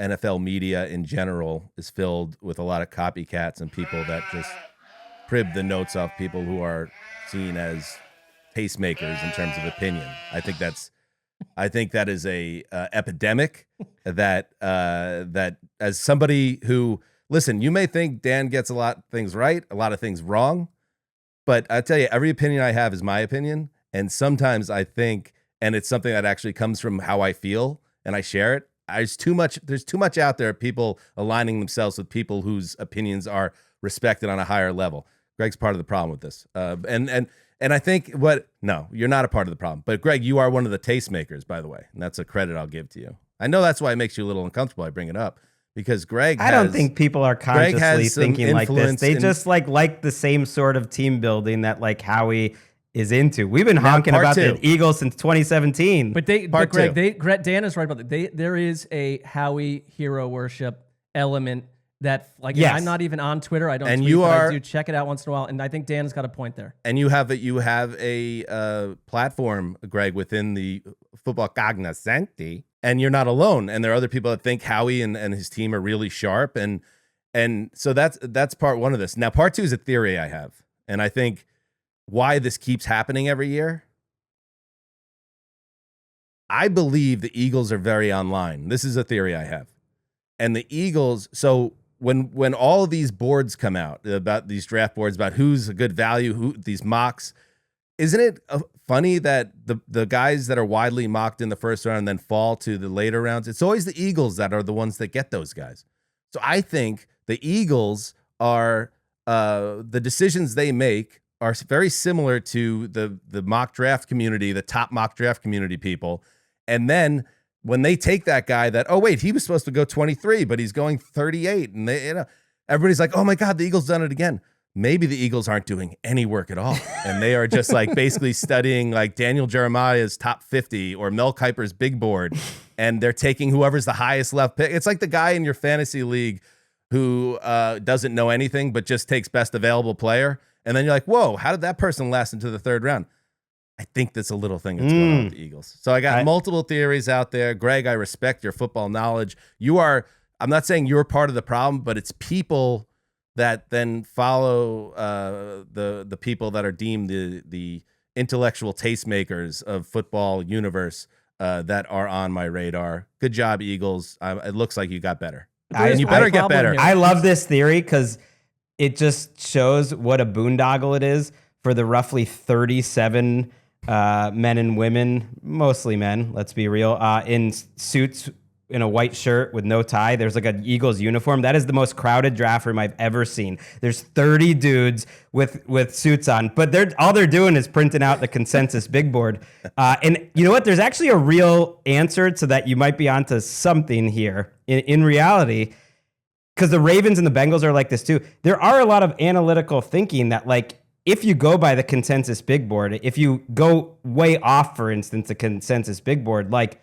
NFL media in general is filled with a lot of copycats and people that just crib the notes off people who are seen as tastemakers in terms of opinion. I think that is a epidemic that as somebody who, listen, you may think Dan gets a lot of things right, a lot of things wrong, but I tell you, every opinion I have is my opinion. And sometimes I think, and it's something that actually comes from how I feel and I share it. There's too much out there, people aligning themselves with people whose opinions are respected on a higher level. Gregg's part of the problem with this. And I think no, you're not a part of the problem. But Gregg, you are one of the tastemakers, by the way. And that's a credit I'll give to you. I know that's why it makes you a little uncomfortable. I bring it up because Gregg I don't think people are consciously thinking like this. They just like the same sort of team building that like Howie is into. We've been honking about the Eagles since 2017. But Gregg, Dan is right about that. There is a Howie hero worship element that, like, yes. I'm not even on Twitter. I don't. And tweet, you but are. I do check it out once in a while, and I think Dan has got a point there. And you have a platform, Gregg, within the football cognoscenti, and you're not alone. And there are other people that think Howie and his team are really sharp, and so that's part one of this. Now, part two is a theory I have, and I think why this keeps happening every year. I believe the Eagles are very online. This is a theory I have, and the Eagles. So when all of these boards come out about these draft boards about who's a good value, who these mocks, isn't it funny that the guys that are widely mocked in the first round and then fall to the later rounds, it's always the Eagles that are the ones that get those guys. So I think the Eagles are the decisions they make are very similar to the mock draft community, the top mock draft community people, and then when they take that guy that, oh, wait, he was supposed to go 23, but he's going 38. And everybody's like, oh my God, the Eagles done it again. Maybe the Eagles aren't doing any work at all. And they are just like basically studying like Daniel Jeremiah's top 50 or Mel Kiper's big board. And they're taking whoever's the highest left pick. It's like the guy in your fantasy league who doesn't know anything, but just takes best available player. And then you're like, whoa, how did that person last into the third round? I think that's a little thing that's going on with the Eagles. So I got multiple theories out there. Gregg, I respect your football knowledge. I'm not saying you're part of the problem, but it's people that then follow the people that are deemed the intellectual tastemakers of football universe that are on my radar. Good job, Eagles. It looks like you got better. And you better get better. I love this theory because it just shows what a boondoggle it is for the roughly 37 men and women, mostly men, let's be real, in suits in a white shirt with no tie. There's like an Eagles uniform. That is the most crowded draft room I've ever seen. There's 30 dudes with suits on, but all they're doing is printing out the consensus big board. And you know what? There's actually a real answer to that. You might be onto something here in reality, because the Ravens and the Bengals are like this too. There are a lot of analytical thinking that, like, if you go by the consensus big board, if you go way off, for instance, the consensus big board, like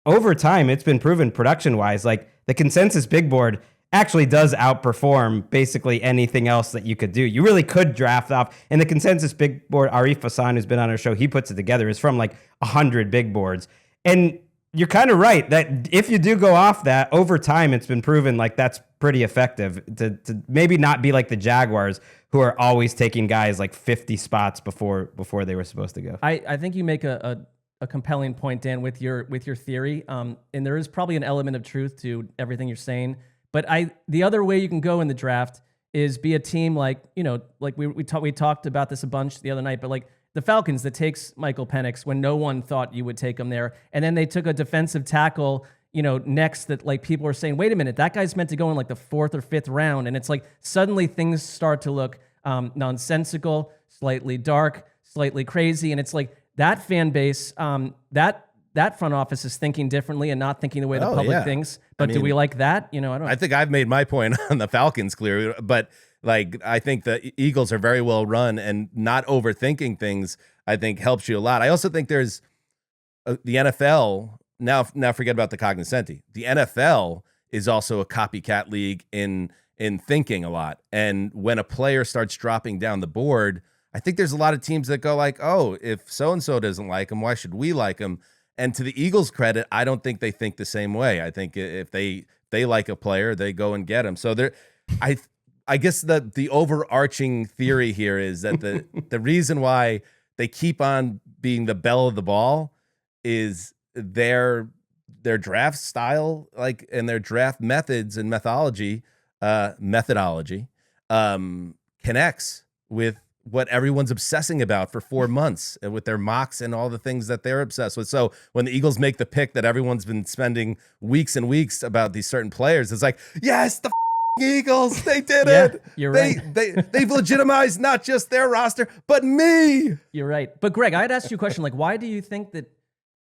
over time, it's been proven production wise, like the consensus big board actually does outperform basically anything else that you could do. You really could draft off. And the consensus big board, Arif Hassan, who's been on our show, he puts it together, is from like 100 big boards. And you're kind of right that if you do go off that, over time, it's been proven like that's pretty effective to maybe not be like the Jaguars, who are always taking guys like 50 spots before they were supposed to go. I think you make a a compelling point, Dan, with your theory. And there is probably an element of truth to everything you're saying. But the other way you can go in the draft is be a team like, like we talked about this a bunch the other night, but like the Falcons that takes Michael Penix when no one thought you would take him there. And then they took a defensive tackle, next that like people are saying, wait a minute, that guy's meant to go in like the 4th or 5th round. And it's like suddenly things start to look nonsensical, slightly dark, slightly crazy. And it's like that fan base, that front office is thinking differently and not thinking the way the public thinks. But do we like that? I don't know. I think I've made my point on the Falcons clear, but like I think the Eagles are very well run, and not overthinking things I think helps you a lot. I also think there's the NFL now forget about the cognoscenti. The NFL is also a copycat league in thinking a lot. And when a player starts dropping down the board, I think there's a lot of teams that go like, oh, if so-and-so doesn't like him, why should we like him? And to the Eagles' credit, I don't think they think the same way. I think if they like a player, they go and get him. So I guess the overarching theory here is that the reason why they keep on being the belle of the ball is their draft style, like, and their draft methods and methodology connects with what everyone's obsessing about for 4 months, and with their mocks and all the things that they're obsessed with. So when the Eagles make the pick that everyone's been spending weeks and weeks about these certain players, it's like, yes, the Eagles, they did it. You're right. They've legitimized not just their roster, but me. You're right. But Greg, I'd ask you a question. Like, why do you think that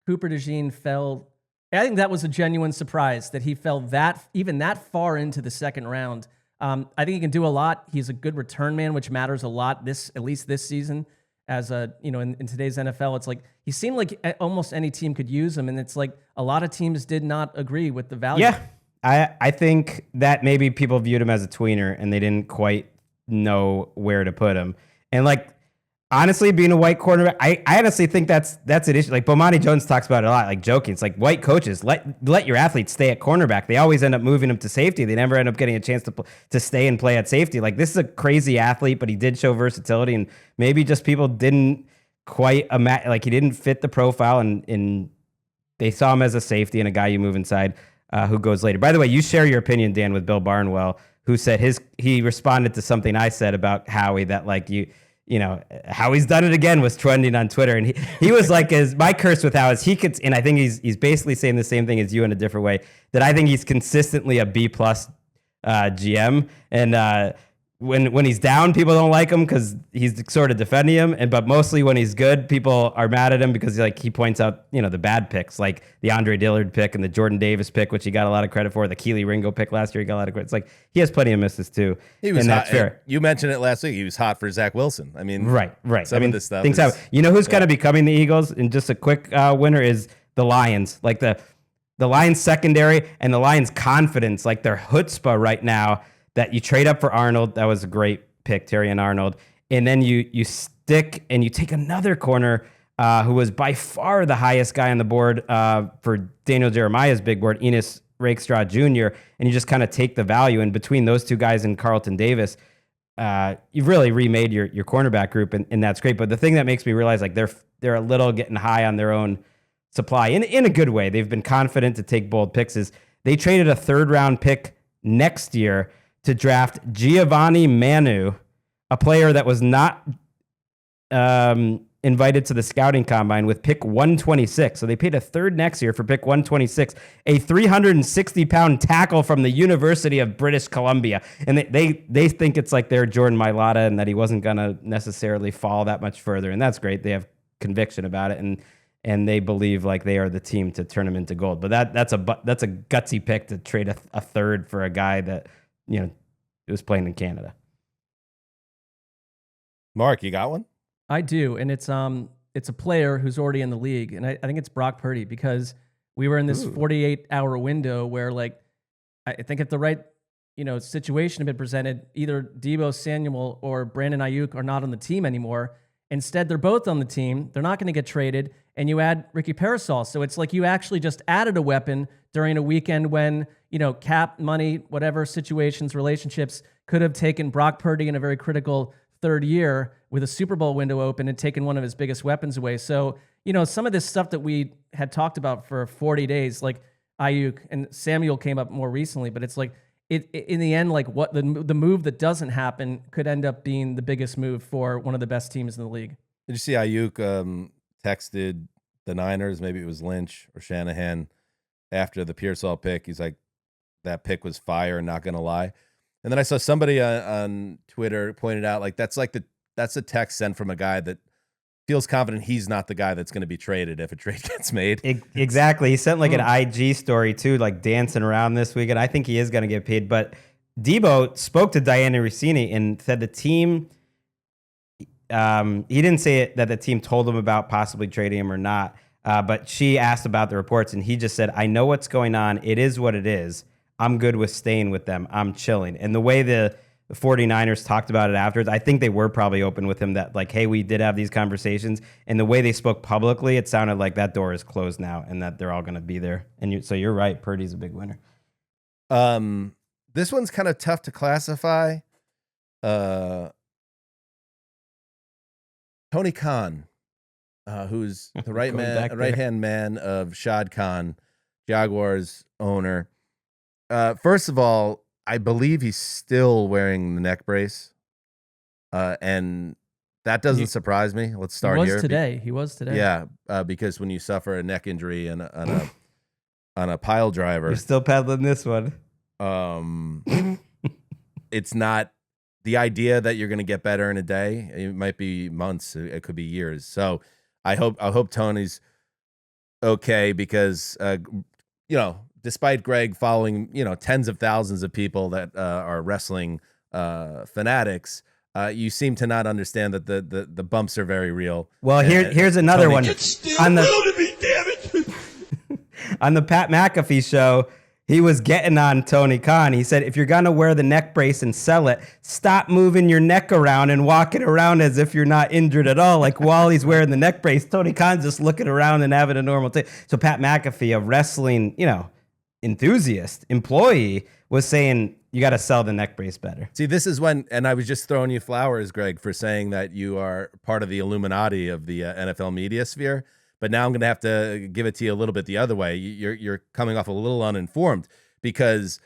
Cooper DeJean fell? I think that was a genuine surprise that he fell even that far into the second round. I think he can do a lot. He's a good return man, which matters a lot at least this season. As in today's NFL, it's like he seemed like almost any team could use him, and it's like a lot of teams did not agree with the value. Yeah, I think that maybe people viewed him as a tweener, and they didn't quite know where to put him. And like, honestly, being a white quarterback, I honestly think that's an issue. Like Bomani Jones talks about it a lot, like joking. It's like white coaches let your athletes stay at cornerback. They always end up moving them to safety. They never end up getting a chance to stay and play at safety. Like, this is a crazy athlete, but he did show versatility, and maybe just people didn't quite like, he didn't fit the profile, and they saw him as a safety and a guy you move inside who goes later. By the way, you share your opinion, Dan, with Bill Barnwell, who said he responded to something I said about Howie, that like how he's done it again was trending on Twitter. And he was like, my curse with Howie is he could, and I think he's basically saying the same thing as you in a different way, that I think he's consistently a B+ GM. And when he's down, people don't like him because he's sort of defending him. But mostly when he's good, people are mad at him because he points out, the bad picks, like the Andre Dillard pick and the Jordan Davis pick, which he got a lot of credit for. The Keely Ringo pick last year, he got a lot of credit. It's like, he has plenty of misses too. He was and hot. that's fair. You mentioned it last week. He was hot for Zach Wilson. I mean, right. Some of this stuff. Things happen. You know who's kind of becoming the Eagles? And just a quick winner is the Lions. Like the Lions secondary and the Lions confidence, like their chutzpah right now, that you trade up for Arnold. That was a great pick, Terry and Arnold. And then you stick and you take another corner who was by far the highest guy on the board for Daniel Jeremiah's big board, Enos Rakestraw Jr., and you just kind of take the value. And between those two guys and Carlton Davis, you've really remade your cornerback group, and that's great. But the thing that makes me realize, like, they're a little getting high on their own supply in a good way. They've been confident to take bold picks. They traded a 3rd-round pick next year to draft Giovanni Manu, a player that was not invited to the scouting combine, with pick 126. So they paid a 3rd next year for pick 126, a 360-pound tackle from the University of British Columbia. And they think it's like they're Jordan Mailata and that he wasn't going to necessarily fall that much further. And that's great. They have conviction about it, and they believe like they are the team to turn him into gold. But that's a gutsy pick to trade a 3rd for a guy that was playing in Canada. Mark, you got one? I do, and it's a player who's already in the league, and I think it's Brock Purdy, because we were in this 48-hour window where, like, I think if the right situation had been presented, either Deebo Samuel or Brandon Ayuk are not on the team anymore. Instead, they're both on the team. They're not going to get traded, and you add Ricky Parasol. So it's like you actually just added a weapon during a weekend when cap, money, whatever situations, relationships could have taken Brock Purdy in a very critical 3rd year with a Super Bowl window open and taken one of his biggest weapons away. So, some of this stuff that we had talked about for 40 days, like Ayuk and Samuel came up more recently, but it's like in the end, like what the move that doesn't happen could end up being the biggest move for one of the best teams in the league. Did you see Ayuk texted the Niners? Maybe it was Lynch or Shanahan after the Pearsall pick. He's like, that pick was fire, not going to lie. And then I saw somebody on Twitter pointed out, like, that's a text sent from a guy that feels confident he's not the guy that's going to be traded if a trade gets made. Exactly. He sent like an IG story too, like dancing around this weekend. I think he is going to get paid. But Debo spoke to Diana Rossini and said the team, he didn't say that the team told him about possibly trading him or not, but she asked about the reports and he just said, I know what's going on. It is what it is. I'm good with staying with them. I'm chilling. And the way the 49ers talked about it afterwards, I think they were probably open with him that like, hey, we did have these conversations. And the way they spoke publicly, it sounded like that door is closed now and that they're all going to be there. And so you're right. Purdy's a big winner. This one's kind of tough to classify. Tony Khan, who's the right-hand man of Shad Khan, Jaguars owner. First of all, I believe he's still wearing the neck brace, and that doesn't surprise me. Let's start here. He was today. Yeah, because when you suffer a neck injury on a pile driver, you're still peddling this one. It's not the idea that you're going to get better in a day. It might be months. It could be years. So I hope Tony's okay because despite Gregg following, tens of thousands of people that are wrestling fanatics, you seem to not understand that the bumps are very real. Well, here's another one. On the Pat McAfee show, he was getting on Tony Khan. He said, if you're going to wear the neck brace and sell it, stop moving your neck around and walking around as if you're not injured at all. Like while he's wearing the neck brace, Tony Khan's just looking around and having a normal day. So Pat McAfee, a wrestling, enthusiast, employee, was saying you got to sell the neck brace better. See, this is when, and I was just throwing you flowers, Gregg, for saying that you are part of the Illuminati of the NFL media sphere. But now I'm going to have to give it to you a little bit the other way. You're coming off a little uninformed because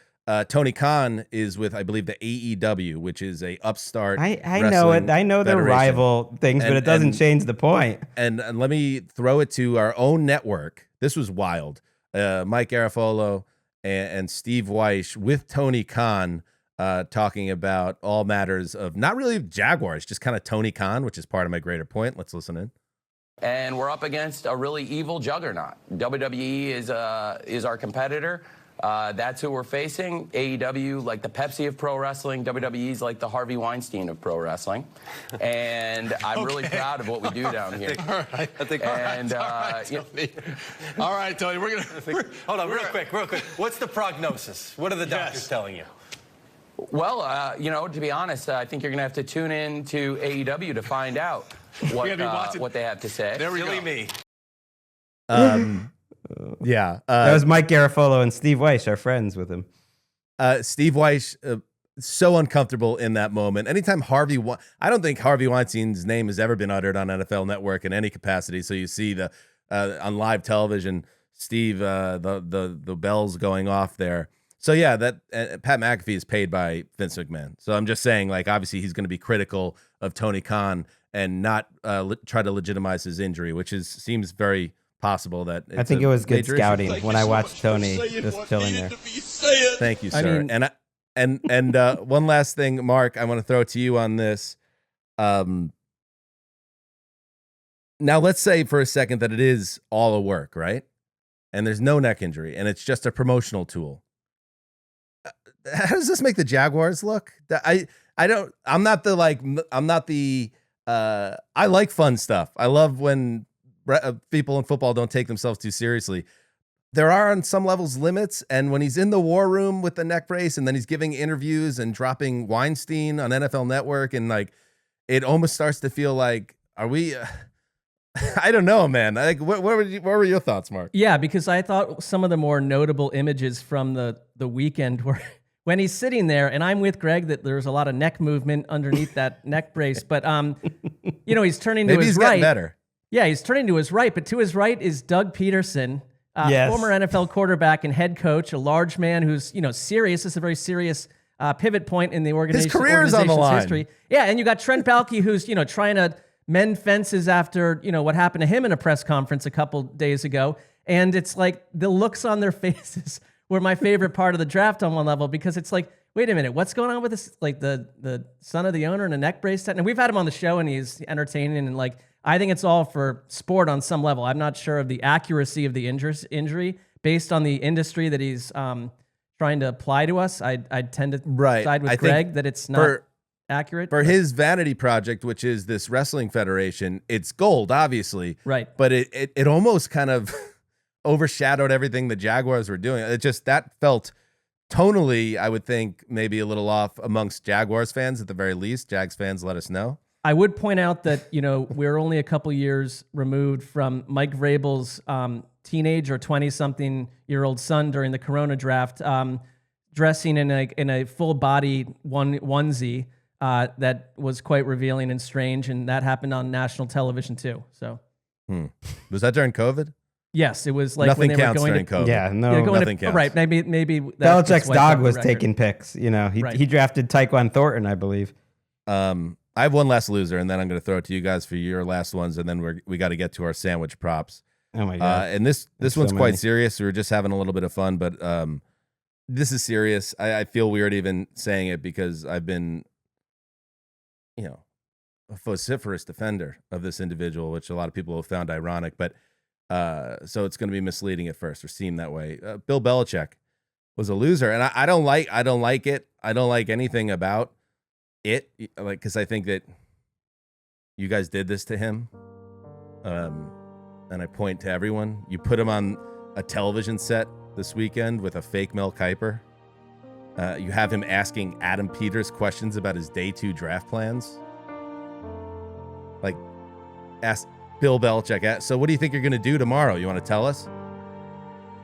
Tony Khan is with, I believe, the AEW, which is a upstart. I know it. I know they're rival things, but it doesn't change the point. And let me throw it to our own network. This was wild. Mike Garafolo and Steve Weish with Tony Khan talking about all matters of not really Jaguars, just kind of Tony Khan, which is part of my greater point. Let's listen in. And we're up against a really evil juggernaut. WWE is our competitor. That's who we're facing. AEW, like the Pepsi of pro wrestling. WWE's like the Harvey Weinstein of pro wrestling. And I'm really proud of what we do down here. All right. All right, Tony. We're gonna hold on real quick. What's the prognosis? What are the doctors telling you? Well, to be honest, I think you're going to have to tune in to AEW to find out what they have to say. There we go. Me. Yeah. That was Mike Garafolo and Steve Weish, our friends with him. Steve Weish, so uncomfortable in that moment. Anytime I don't think Harvey Weinstein's name has ever been uttered on NFL Network in any capacity. So you see on live television, Steve, the bells going off there. So yeah, Pat McAfee is paid by Vince McMahon. So I'm just saying, like, obviously he's going to be critical of Tony Khan and not try to legitimize his injury, which seems very possible. That I think it was good scouting when I watched Tony just chilling there. Thank you, sir. And one last thing, Mark, I want to throw it to you on this. Now let's say for a second that it is all a work, right? And there's no neck injury, and it's just a promotional tool. How does this make the Jaguars look? I like fun stuff. I love when people in football don't take themselves too seriously. There are on some levels limits. And when he's in the war room with the neck brace and then he's giving interviews and dropping Weinstein on NFL Network, and like, it almost starts to feel like, are we, I don't know, man. Like, what were your thoughts, Mark? Yeah, because I thought some of the more notable images from the weekend were when he's sitting there, and I'm with Gregg that there's a lot of neck movement underneath that neck brace, but he's turning to his right. Getting better. Yeah, he's turning to his right, but to his right is Doug Peterson, Yes. former NFL quarterback and head coach, a large man who's serious. This is a very serious pivot point in the His career is on the organization's line. history. Yeah, and you got Trent Baalke, who's trying to mend fences after what happened to him in a press conference a couple days ago. And it's like the looks on their faces were my favorite part of the draft on one level, because it's like, wait a minute, what's going on with this? Like the son of the owner in a neck brace. And we've had him on the show, and he's entertaining, and like I think it's all for sport on some level. I'm not sure of the accuracy of the injury based on the industry that he's trying to apply to us. I tend to side with Greg that it's not accurate. For his vanity project, which is this wrestling federation, it's gold, obviously. Right. But it almost kind of overshadowed everything the Jaguars were doing. That felt tonally, I would think, maybe a little off amongst Jaguars fans at the very least. Jags fans, let us know. I would point out that, we're only a couple years removed from Mike Vrabel's teenage or 20-something-year-old son during the Corona draft, dressing in a full-body onesie that was quite revealing and strange, and that happened on national television too. So, Was that during COVID? Yes, it was like Nothing when they counts were going during to. COVID. Yeah, no, nothing counts. Right, maybe Belichick's dog was taking pics. Right. He drafted Tyquan Thornton, I believe. I have one last loser, and then I'm going to throw it to you guys for your last ones, and then we got to get to our sandwich props. Oh my god! And this one's so quite many. serious. We were just having a little bit of fun, but this is serious. I feel weird even saying it because I've been, a vociferous defender of this individual, which a lot of people have found ironic. But so it's going to be misleading at first or seem that way. Bill Belichick was a loser, and I don't like it. I don't like anything about it, because I think that you guys did this to him. And I point to everyone. You put him on a television set this weekend with a fake Mel Kiper. You have him asking Adam Peters questions about his day 2 draft plans. Like, ask Bill Belichick, so what do you think you're going to do tomorrow? You want to tell us?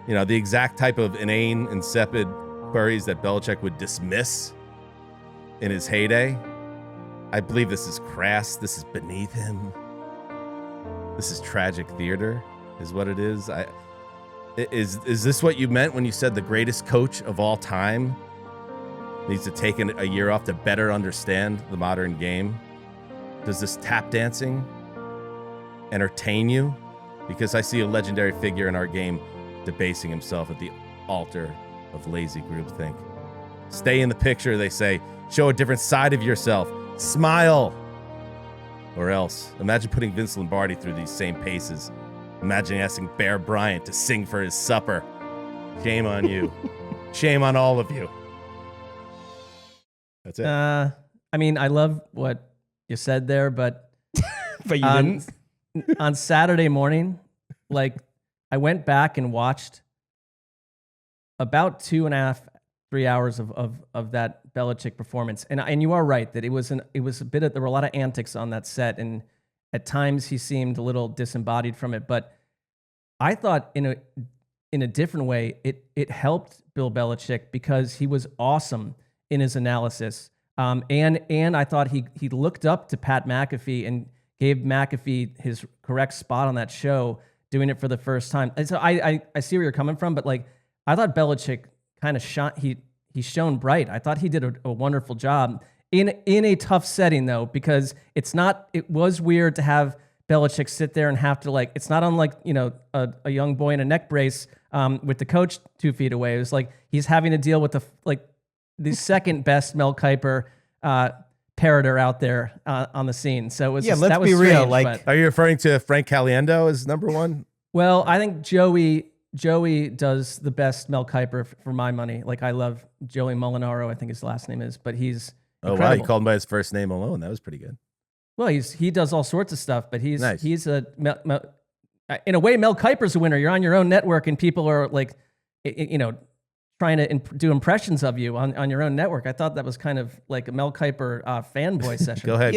The exact type of inane, insipid queries that Belichick would dismiss in his heyday. I believe this is crass. This is beneath him. This is tragic theater, is what it is. Is this what you meant when you said the greatest coach of all time needs to take a year off to better understand the modern game? Does this tap dancing entertain you? Because I see a legendary figure in our game debasing himself at the altar of lazy groupthink. Stay in the picture, they say. Show a different side of yourself. Smile. Or else, imagine putting Vince Lombardi through these same paces. Imagine asking Bear Bryant to sing for his supper. Shame on you. Shame on all of you. That's it. I mean, I love what you said there, but But you didn't. On Saturday morning, I went back and watched about 2.5, 3 hours of that Belichick performance, and you are right that it was a bit of, there were a lot of antics on that set, and at times he seemed a little disembodied from it. But I thought in a different way it helped Bill Belichick because he was awesome in his analysis, and I thought he looked up to Pat McAfee and gave McAfee his correct spot on that show, doing it for the first time. And so I see where you're coming from, but I thought Belichick kind of shone. He shone bright. I thought he did a wonderful job in a tough setting, though, because it was weird to have Belichick sit there and have to it's not unlike, a young boy in a neck brace with the coach 2 feet away. It was like he's having to deal with the second best Mel Kiper parroter out there on the scene. So it was Yeah, let's that was be real, strange, but- Are you referring to Frank Caliendo as number one? Well, I think Joey does the best Mel Kiper for my money. I love Joey Molinaro, I think his last name is, but he's Oh, incredible. wow. You called him by his first name alone. That was pretty good. Well, he does all sorts of stuff, but he's Nice. In a way, Mel Kiper's a winner. You're on your own network, and people are trying to do impressions of you on your own network. I thought that was kind of like a Mel Kiper fanboy session. Go ahead.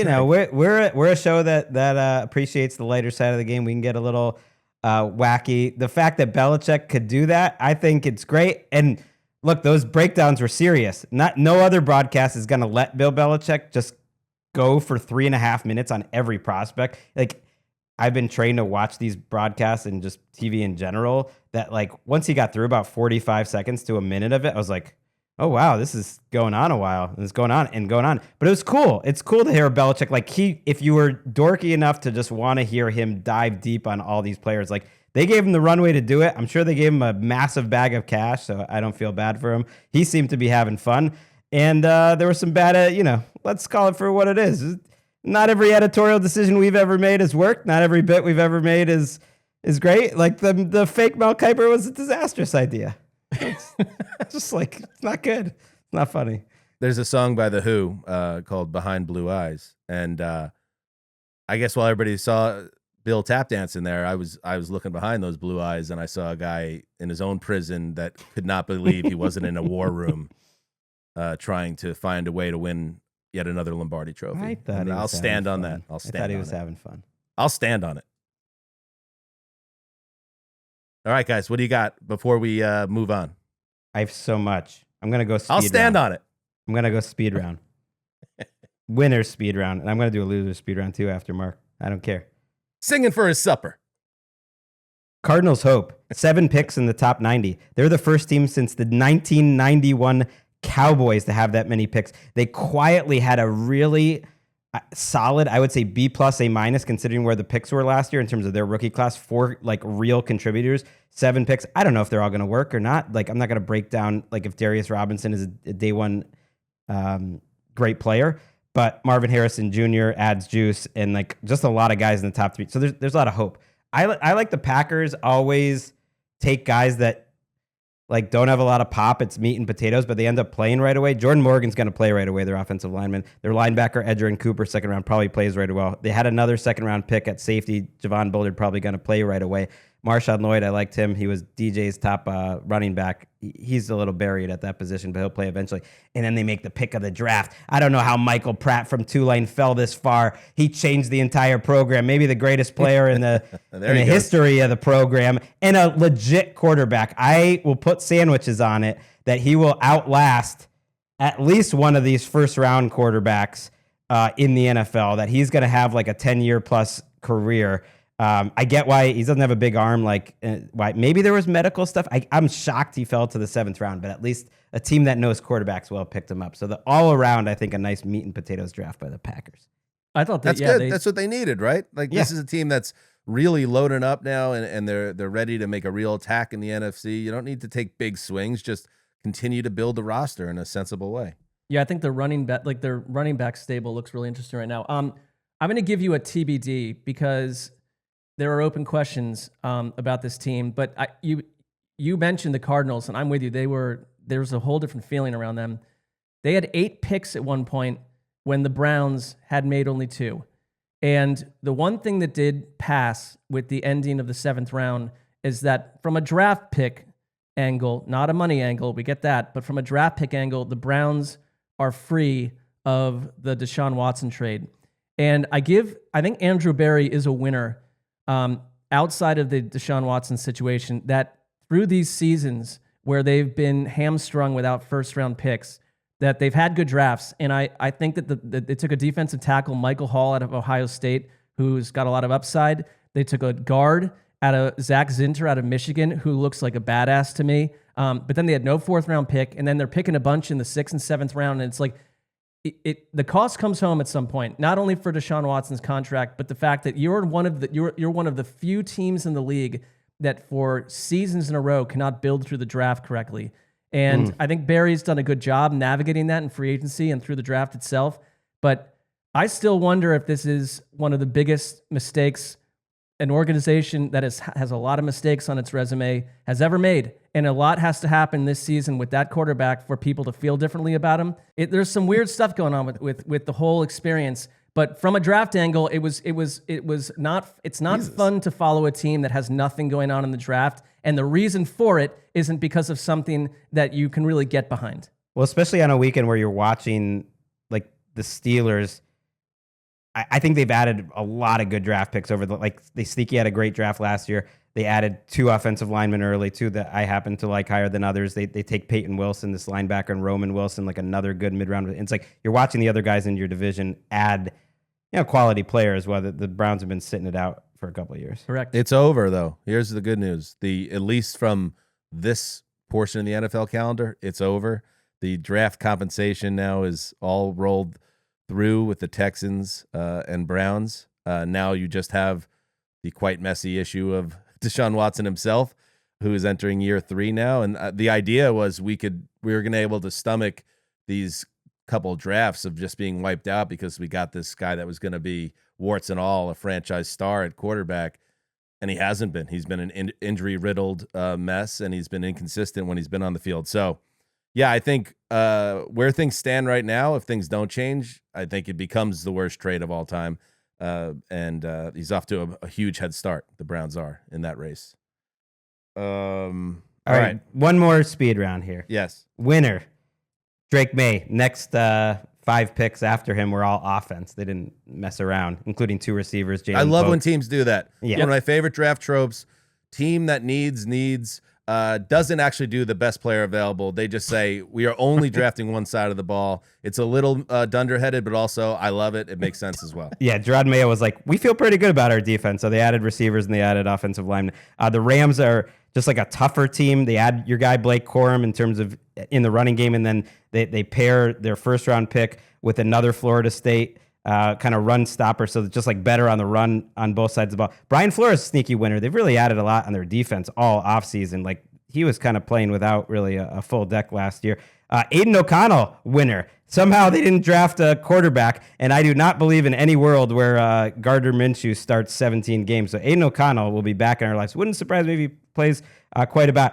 We're a show that appreciates the lighter side of the game. We can get a little wacky. The fact that Belichick could do that, I think it's great. And look, those breakdowns were serious. No other broadcast is going to let Bill Belichick just go for 3.5 minutes on every prospect. I've been trained to watch these broadcasts and just TV in general, that like once he got through about 45 seconds to a minute of it, I was like, oh wow, this is going on a while. And it's going on and going on. But it was cool. It's cool to hear Belichick. Like if you were dorky enough to just want to hear him dive deep on all these players, like they gave him the runway to do it. I'm sure they gave him a massive bag of cash, so I don't feel bad for him. He seemed to be having fun. And there was some bad, let's call it for what it is. Not every editorial decision we've ever made has worked. Not every bit we've ever made is great. Like the fake Mel Kiper was a disastrous idea. It's just like, it's not good. It's not funny. There's a song by The Who called Behind Blue Eyes. And I guess while everybody saw Bill tap dance in there, I was looking behind those blue eyes, and I saw a guy in his own prison that could not believe he wasn't in a war room trying to find a way to win yet another Lombardi trophy. I thought I'll stand on that. I thought he was having fun. I'll stand on it. All right, guys, what do you got before we move on? I have so much. I'm going to go speed I'll stand round. on it. I'm going to go speed round. Winner's speed round. And I'm going to do a loser's speed round too after Mark. I don't care. Singing for his supper. Cardinals hope. 7 picks in the top 90. They're the first team since the 1991 Cowboys to have that many picks. They quietly had a really solid, I would say B+, A-, considering where the picks were last year in terms of their rookie class. 4 like real contributors, 7 picks. I don't know if they're all going to work or not. Like, I'm not going to break down like if Darius Robinson is a day one great player, but Marvin Harrison Jr. adds juice, and like just a lot of guys in the top 3. So there's a lot of hope. I like the Packers always take guys that like don't have a lot of pop. It's meat and potatoes, but they end up playing right away. Jordan Morgan's going to play right away, their offensive lineman. Their linebacker, Edgerrin Cooper, second round, probably plays right away. They had another second round pick at safety. Javon Bullard probably going to play right away. Marshawn Lloyd, I liked him. He was DJ's top running back. He's a little buried at that position, but he'll play eventually. And then they make the pick of the draft. I don't know how Michael Pratt from Tulane fell this far. He changed the entire program. Maybe the greatest player in the history of the program, and a legit quarterback. I will put sandwiches on it that he will outlast at least one of these first-round quarterbacks in the NFL, that he's going to have like a 10-year plus career. I get why he doesn't have a big arm. Like, why maybe there was medical stuff. I'm shocked he fell to the 7th round, but at least a team that knows quarterbacks well picked him up. So the all around, I think, a nice meat and potatoes draft by the Packers. I thought that's good. That's what they needed, right? Like, this is a team that's really loading up now, and they're ready to make a real attack in the NFC. You don't need to take big swings. Just continue to build the roster in a sensible way. Yeah, I think their running back stable looks really interesting right now. I'm going to give you a TBD because there are open questions about this team, but you mentioned the Cardinals, and I'm with you. There's a whole different feeling around them. They had 8 picks at one point when the Browns had made only 2. And the one thing that did pass with the ending of the 7th round is that from a draft pick angle, not a money angle, we get that, but from a draft pick angle, the Browns are free of the Deshaun Watson trade. And I think Andrew Berry is a winner outside of the Deshaun Watson situation, that through these seasons where they've been hamstrung without first-round picks, that they've had good drafts. And I think that they took a defensive tackle, Michael Hall, out of Ohio State, who's got a lot of upside. They took a guard out of Zach Zinter out of Michigan, who looks like a badass to me. But then they had no 4th-round pick, and then they're picking a bunch in the 6th and 7th round, and it's like, the cost comes home at some point, not only for Deshaun Watson's contract, but the fact that you're one of the few teams in the league that for seasons in a row cannot build through the draft correctly. And I think Barry's done a good job navigating that in free agency and through the draft itself. But I still wonder if this is one of the biggest mistakes an organization that has a lot of mistakes on its resume has ever made. And a lot has to happen this season with that quarterback for people to feel differently about him. There's some weird stuff going on with the whole experience. But from a draft angle, it's not fun to follow a team that has nothing going on in the draft. And the reason for it isn't because of something that you can really get behind. Well, especially on a weekend where you're watching like the Steelers. I think they've added a lot of good draft picks over they sneaky had a great draft last year. They added 2 offensive linemen early, 2 that I happen to like higher than others. They take Peyton Wilson, this linebacker, and Roman Wilson, like another good mid-round. It's like you're watching the other guys in your division add, quality players. While the Browns have been sitting it out for a couple of years. Correct. It's over though. Here's the good news: at least from this portion of the NFL calendar, it's over. The draft compensation now is all rolled through with the Texans and Browns. Now you just have the quite messy issue of Deshaun Watson himself, who is entering year 3 now. And the idea was we were going to be able to stomach these couple drafts of just being wiped out because we got this guy that was going to be warts and all a franchise star at quarterback. And he hasn't been. He's been an injury-riddled mess, and he's been inconsistent when he's been on the field. So, yeah, I think where things stand right now, if things don't change, I think it becomes the worst trade of all time. And he's off to a huge head start. The Browns are in that race. All right. One more speed round here. Yes. Winner, Drake May. Next 5 picks after him were all offense. They didn't mess around, including 2 receivers. Jalen I love Pope. when teams do that. Yeah. One of my favorite draft tropes, team that needs, doesn't actually do the best player available. They just say, we are only drafting one side of the ball. It's a little dunderheaded, but also I love it. It makes sense as well. Yeah, Gerard Mayo was like, we feel pretty good about our defense. So they added receivers and they added offensive linemen. The Rams are just like a tougher team. They add your guy Blake Corum in terms of in the running game, and then they pair their first-round pick with another Florida State kind of run stopper, so it's just like better on the run on both sides of the ball. Brian Flores, sneaky winner. They've really added a lot on their defense all offseason. Like, he was kind of playing without really a full deck last year. Aiden O'Connell, winner. Somehow they didn't draft a quarterback, and I do not believe in any world where Gardner Minshew starts 17 games. So Aiden O'Connell will be back in our lives. Wouldn't surprise me if he plays quite a bit.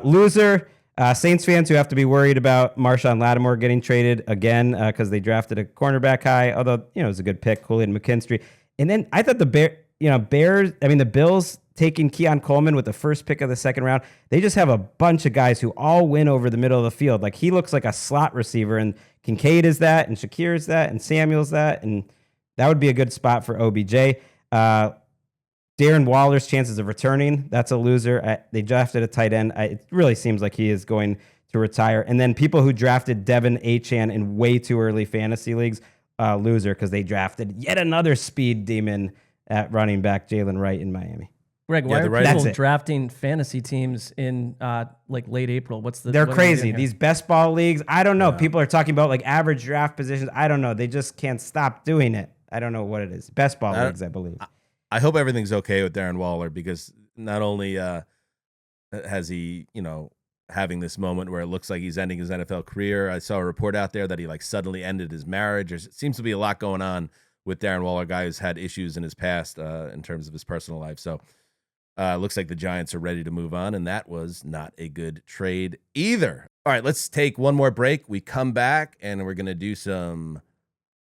Loser, Saints fans who have to be worried about Marshawn Lattimore getting traded again because they drafted a cornerback high, although, it was a good pick, Julian McKinstry. And then I thought the Bills taking Keon Coleman with the first pick of the second round, they just have a bunch of guys who all win over the middle of the field. Like, he looks like a slot receiver, and Kincaid is that, and Shakir is that, and Samuel's that, and that would be a good spot for OBJ. Darren Waller's chances of returning, that's a loser. They drafted a tight end. It really seems like he is going to retire. And then people who drafted Devin Achane in way too early fantasy leagues, loser, because they drafted yet another speed demon at running back, Jalen Wright in Miami. Greg, why are people drafting fantasy teams in like late April? They're crazy. These best ball leagues, I don't know. People are talking about like average draft positions. I don't know. They just can't stop doing it. I don't know what it is. Best ball leagues, I believe. I hope everything's okay with Darren Waller, because not only has he, having this moment where it looks like he's ending his NFL career. I saw a report out there that he suddenly ended his marriage. There seems to be a lot going on with Darren Waller, a guy who's had issues in his past in terms of his personal life. So looks like the Giants are ready to move on, and that was not a good trade either. All right, let's take one more break. We come back, and we're going to do some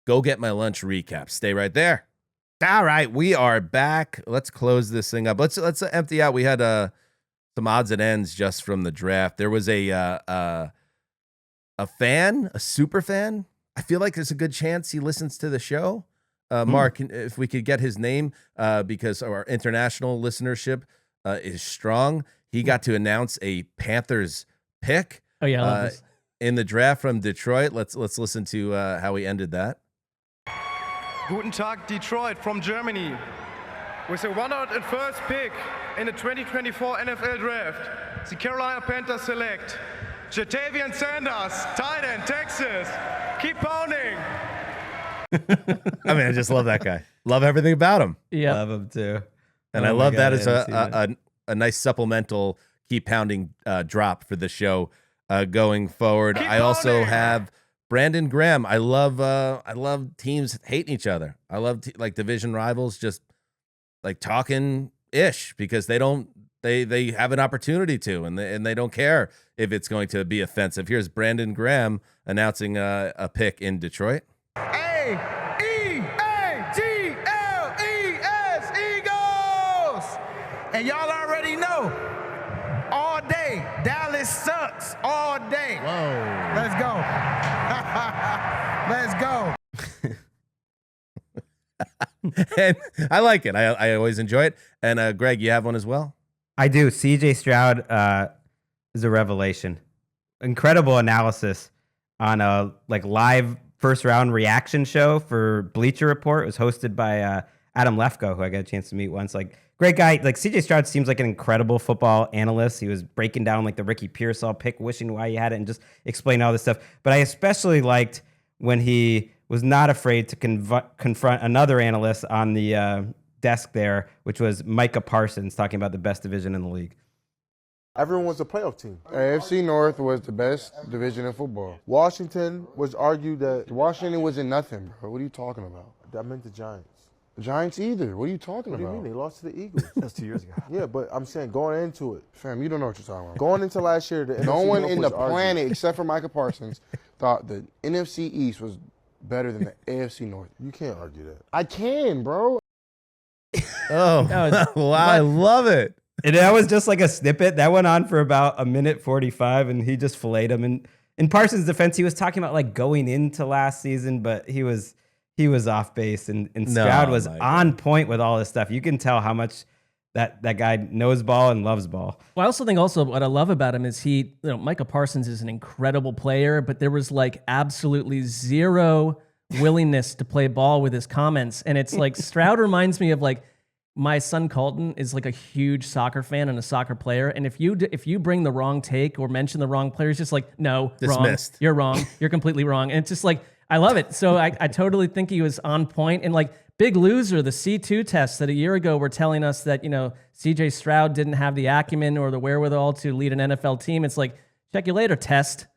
Go Get My Lunch recap. Stay right there. All right, we are back. Let's close this thing up. Let's empty out. We had some odds and ends just from the draft. There was a fan, a super fan. I feel like there's a good chance he listens to the show. Mark, if we could get his name, because our international listenership is strong. He got to announce a Panthers pick. Oh yeah, I love this. In the draft from Detroit. Let's listen to how he ended that. Guten Tag, Detroit from Germany. With the 101st pick in the 2024 NFL Draft, the Carolina Panthers select Jatavian Sanders, tight end, Texas. Keep pounding. I mean, I just love that guy. Love everything about him. Yeah, love him too. And I love that as a nice supplemental keep pounding drop for the show going forward. I also have Brandon Graham. I love teams hating each other. I love division rivals just talking ish because they have an opportunity to, and they don't care if it's going to be offensive. Here's Brandon Graham announcing a pick in Detroit. A-E-A-G-L-E-S, Eagles! And y'all already know, all day, Dallas sucks all day. Whoa. Let's go. Let's go. And I like it. I always enjoy it. And Greg, you have one as well? I do. CJ Stroud is a revelation. Incredible analysis on a live first round reaction show for Bleacher Report. It was hosted by Adam Lefko, who I got a chance to meet once. Like, great guy. Like, CJ Stroud seems like an incredible football analyst. He was breaking down like the Ricky Pearsall pick, wishing why he had it, and just explain all this stuff. But I especially liked when he was not afraid to confront another analyst on the desk there, which was Micah Parsons, talking about the best division in the league. Everyone was a playoff team. AFC North was the best division in football. Washington was argued that Washington wasn't nothing, bro. What are you talking about? That meant the Giants. The Giants either. What are you talking What do about? you mean? They lost to the Eagles. That's 2 years ago. Yeah, but I'm saying going into it. Fam, you don't know what you're talking about. Going into last year, the No NFC one North in was the argued. planet except for Micah Parsons thought the NFC East was better than the AFC North. You can't argue that. I can, bro. Oh, wow, I love it. And that was just like a snippet. That went on for about 1:45, and he just filleted him. And in Parsons' defense, he was talking about like going into last season, but he was off base, and Stroud was on point with all this stuff. You can tell how much that guy knows ball and loves ball. Well, I also think what I love about him is Micah Parsons is an incredible player, but there was like absolutely zero willingness to play ball with his comments. And it's like Stroud reminds me of like my son Colton is like a huge soccer fan and a soccer player. And if you bring the wrong take or mention the wrong player, it's just like, no, dismissed. Wrong. You're wrong. You're completely wrong. And it's just like, I love it. So I totally think he was on point. And like Big Loser, the C2 test that a year ago were telling us that, CJ Stroud didn't have the acumen or the wherewithal to lead an NFL team. It's like, check you later, test.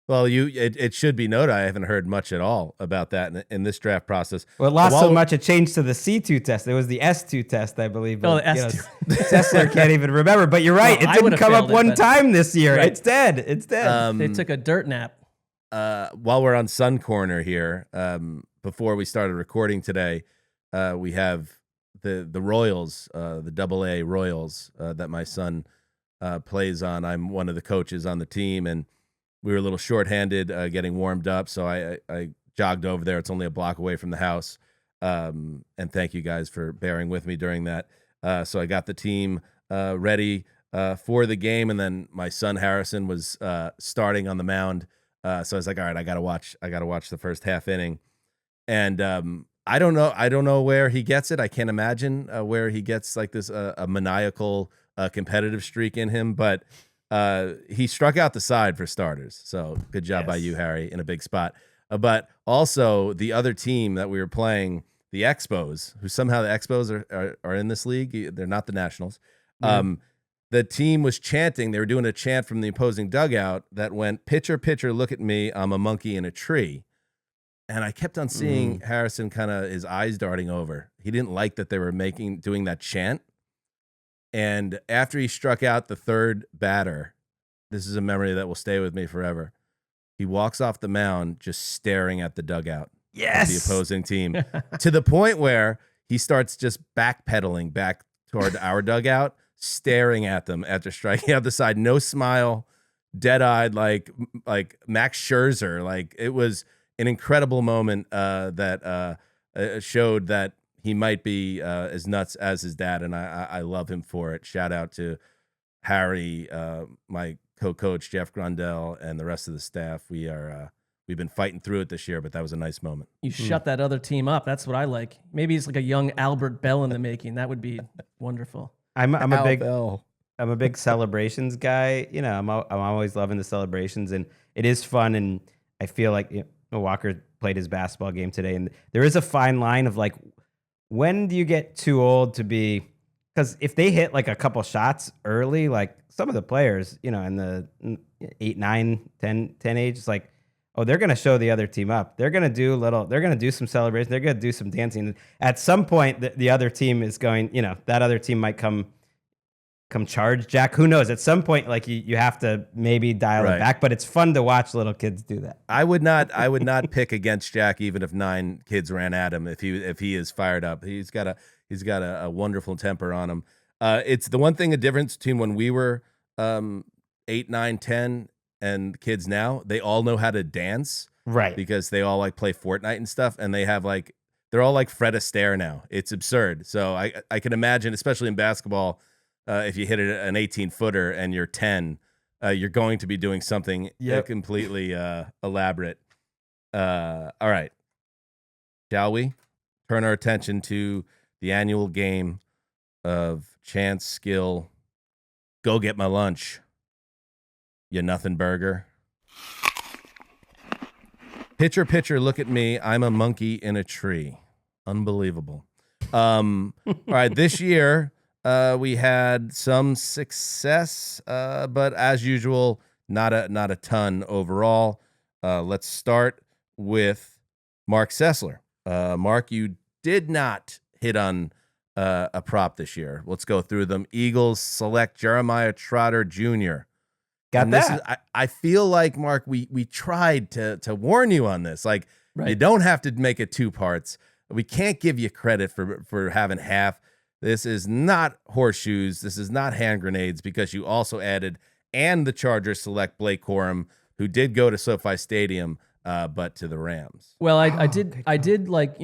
Well, it should be noted, I haven't heard much at all about that in this draft process. Well, it lost so much, it changed to the C2 test. It was the S2 test, I believe. But, the S2. Sessler can't even remember. But you're right. No, it didn't come up one time this year. Right. It's dead. It's dead. They took a dirt nap. While we're on Sun Corner here, before we started recording today, we have the Royals, the AA Royals that my son plays on. I'm one of the coaches on the team, and we were a little shorthanded getting warmed up, so I jogged over there. It's only a block away from the house, and thank you guys for bearing with me during that. So I got the team ready for the game, and then my son Harrison was starting on the mound. So I was like, all right, I gotta watch the first half inning, and I don't know where he gets it. I can't imagine where he gets like this a maniacal competitive streak in him, but he struck out the side for starters. So good job by you, Harry, in a big spot. But also the other team that we were playing, the Expos, who somehow the Expos are in this league. They're not the Nationals. Mm-hmm. The team was chanting. They were doing a chant from the opposing dugout that went, "Pitcher, pitcher, look at me. I'm a monkey in a tree." And I kept on seeing Harrison kind of his eyes darting over. He didn't like that they were doing that chant. And after he struck out the third batter, this is a memory that will stay with me forever. He walks off the mound just staring at the dugout. Yes. Of the opposing team to the point where he starts just backpedaling back toward our dugout, staring at them after striking out the side. No smile, dead-eyed, like Max Scherzer. Like, it was an incredible moment that showed that he might be as nuts as his dad, and I love him for it. Shout out to Harry, my co-coach Jeff Grondell, and the rest of the staff. We've been fighting through it this year, but that was a nice moment. You shut that other team up. That's what I like. Maybe he's like a young Albert Bell in the making. That would be wonderful. I'm a big celebrations guy. I'm always loving the celebrations, and it is fun. And I feel like Walker played his basketball game today, and there is a fine line of like, when do you get too old to be? Because if they hit like a couple shots early, like some of the players, in the 8, 9, 10 age, it's like, oh, they're going to show the other team up. They're going to do some celebration. They're going to do some dancing. At some point, the other team is going, that other team might come charge Jack. Who knows? At some point, like you have to maybe dial it back, but it's fun to watch little kids do that. I would not pick against Jack even if 9 kids ran at him if he is fired up. He's got a wonderful temper on him. It's the one thing, a difference between when we were 8, 9, 10 and kids now, they all know how to dance. Right. Because they all like play Fortnite and stuff, and they're all like Fred Astaire now. It's absurd. So I can imagine, especially in basketball, if you hit an 18-footer and you're 10, you're going to be doing something completely elaborate. All right. Shall we turn our attention to the annual game of chance, skill, go get my lunch, you nothing burger. Pitcher, look at me. I'm a monkey in a tree. Unbelievable. All right, this year we had some success, but as usual, not a ton overall. Let's start with Marc Sessler. Mark, you did not hit on a prop this year. Let's go through them. Eagles select Jeremiah Trotter Jr. Got and that. I feel like, Mark, we tried to warn you on this. Like, you don't have to make it 2 parts. We can't give you credit for having half. This is not horseshoes. This is not hand grenades, because you also added, and the Chargers select Blake Corum, who did go to SoFi Stadium, but to the Rams. Well, I did like,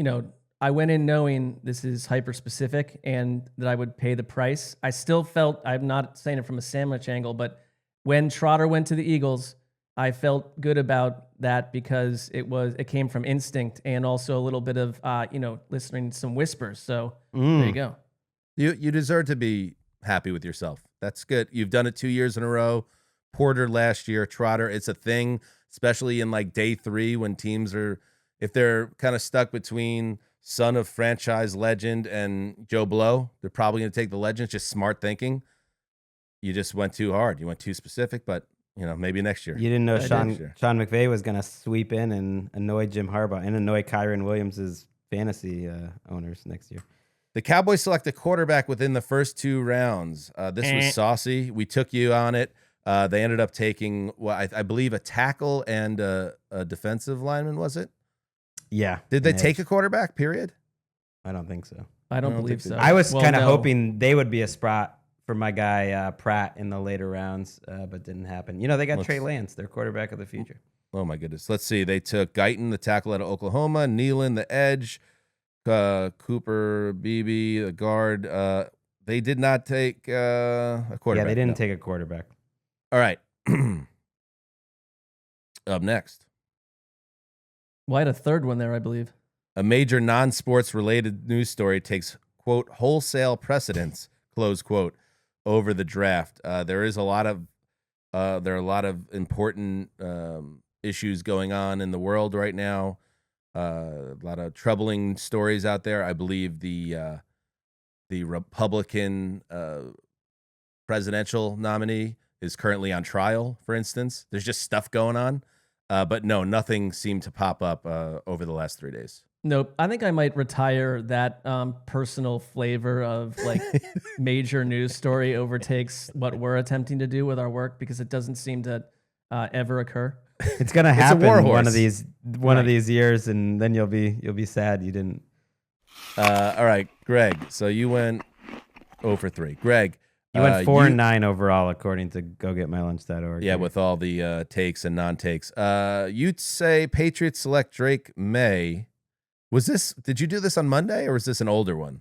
I went in knowing this is hyper specific and that I would pay the price. I still felt, I'm not saying it from a sandwich angle, but when Trotter went to the Eagles, I felt good about that because it came from instinct and also a little bit of, listening to some whispers. So there you go. You deserve to be happy with yourself. That's good. You've done it 2 years in a row. Porter last year, Trotter. It's a thing, especially in like day 3 when teams are, if they're kind of stuck between son of franchise legend and Joe Blow, they're probably going to take the legend. It's just smart thinking. You just went too hard. You went too specific, but maybe next year. You didn't know Sean McVay was going to sweep in and annoy Jim Harbaugh and annoy Kyron Williams' fantasy owners next year. The Cowboys select a quarterback within the first 2 rounds. This was saucy. We took you on it. They ended up taking, I believe, a tackle and a defensive lineman, was it? Yeah. Did they take a quarterback, period? I don't think so. I don't believe so. I was kind of hoping they would be a spot for my guy Pratt in the later rounds, but didn't happen. They got Trey Lance, their quarterback of the future. Oh, my goodness. Let's see. They took Guyton, the tackle out of Oklahoma, Nealon, the edge, Cooper, Beebe, the guard. They did not take a quarterback. Yeah, they didn't take a quarterback. All right. Up next. Well, I had a third one there, I believe. A major non-sports related news story takes, quote, wholesale precedence, close quote, over the draft. There are a lot of important issues going on in the world right now. A lot of troubling stories out there. I believe the Republican presidential nominee is currently on trial, for instance. There's just stuff going on. But no, nothing seemed to pop up over the last 3 days. Nope. I think I might retire that personal flavor of like major news story overtakes what we're attempting to do with our work, because it doesn't seem to ever occur. It's gonna happen one of these years, and then you'll be sad you didn't. All right, Greg. So you went 0 for 3. Greg, you went 4 and 9 overall, according to GoGetMyLunch.org. Yeah, with all the takes and non-takes. You'd say Patriots select Drake May. Did you do this on Monday, or was this an older one?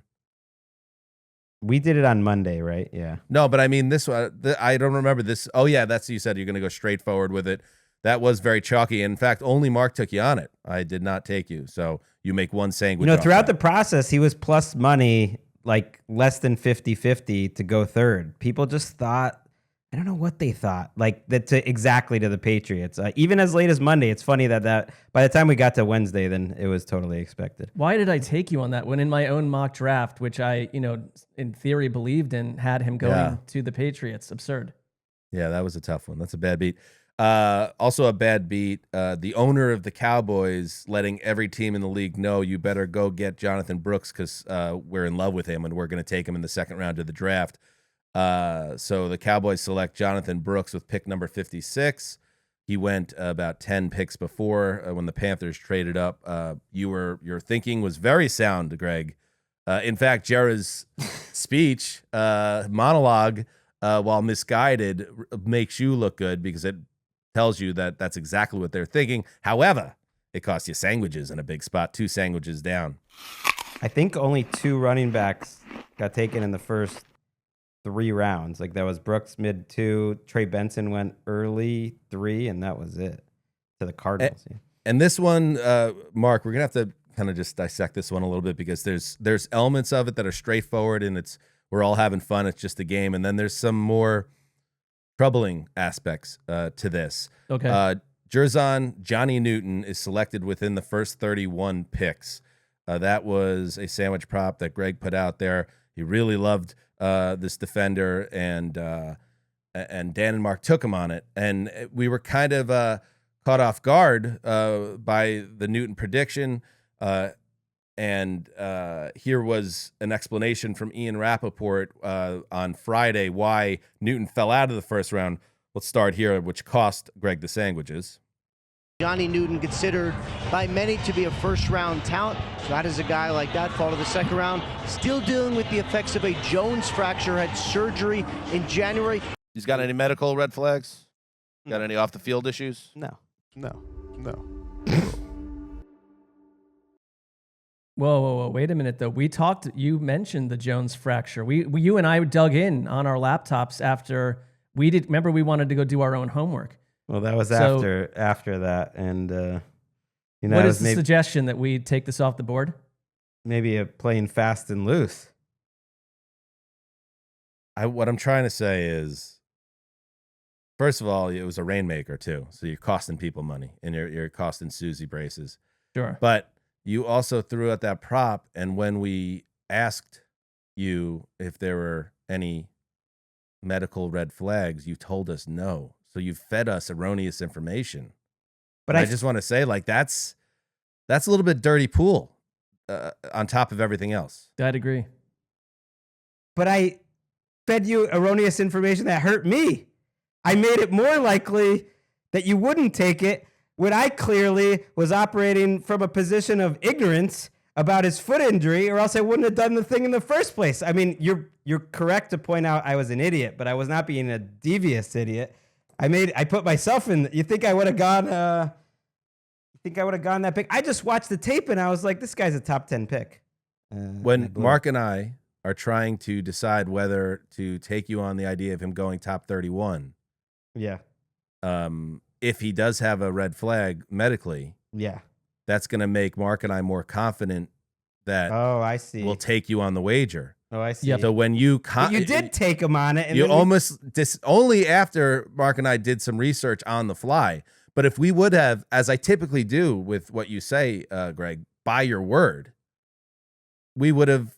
We did it on Monday, right? Yeah. No, but I mean this one. I don't remember this. Oh yeah, you said you're going to go straight forward with it. That was very chalky. In fact, only Mark took you on it. I did not take you. So you make one sandwich. Throughout the process, he was plus money, like less than 50-50 to go third. People just thought, I don't know what they thought, like that exactly to the Patriots. Even as late as Monday, it's funny that by the time we got to Wednesday, then it was totally expected. Why did I take you on that when in my own mock draft, which I, in theory believed in, had him going to the Patriots? Absurd. Yeah, that was a tough one. That's a bad beat. Also a bad beat. The owner of the Cowboys letting every team in the league know you better go get Jonathan Brooks because we're in love with him and we're going to take him in the second round of the draft. So the Cowboys select Jonathan Brooks with pick number 56. He went about 10 picks before when the Panthers traded up. Your thinking was very sound, Greg. In fact, Jera's speech monologue, while misguided, makes you look good because it tells you that that's exactly what they're thinking. However, it cost you sandwiches in a big spot, 2 sandwiches down. I think only 2 running backs got taken in the first 3 rounds. Like that was Brooks mid 2, Trey Benson went early 3, and that was it to the Cardinals. And this one, Mark, we're gonna have to kind of just dissect this one a little bit because there's elements of it that are straightforward and we're all having fun. It's just a game, and then there's some more troubling aspects to this. Okay. Jerzon Johnny Newton is selected within the first 31 picks. That was a sandwich prop that Greg put out there. He really loved this defender, and Dan and Mark took him on it, and we were kind of caught off guard by the Newton prediction. And here was an explanation from Ian Rappaport on Friday why Newton fell out of the first round. Let's start here, which cost Greg the sandwiches. Johnny Newton considered by many to be a first-round talent. So how does a guy like that fall to the second round? Still dealing with the effects of a Jones fracture, had surgery in January. He's got any medical red flags? Got any off-the-field issues? No. Whoa. Wait a minute, though. You mentioned the Jones fracture. You and I dug in on our laptops after we did. Remember, we wanted to go do our own homework. Well, that was after that, and what is the suggestion that we take this off the board? Maybe playing fast and loose. What I'm trying to say is, first of all, it was a rainmaker too, so you're costing people money, and you're costing Susie braces. Sure, but you also threw out that prop, and when we asked you if there were any medical red flags, you told us no. So you fed us erroneous information. But I just want to say, like, that's a little bit dirty pool on top of everything else. I'd agree. But I fed you erroneous information that hurt me. I made it more likely that you wouldn't take it when I clearly was operating from a position of ignorance about his foot injury, or else I wouldn't have done the thing in the first place. I mean, you're correct to point out I was an idiot, but I was not being a devious idiot. I put myself in. You think I would have gone? That pick? I just watched the tape and I was like, this guy's a top 10 pick. When Mark and I are trying to decide whether to take you on the idea of him going top 31. Yeah. If he does have a red flag medically. Yeah. That's going to make Mark and I more confident that I see. We'll take you on the wager. Oh, I see. Yep. So when you you did take him on it, and you only after Mark and I did some research on the fly. But if we would have, as I typically do with what you say, Greg, by your word, we would have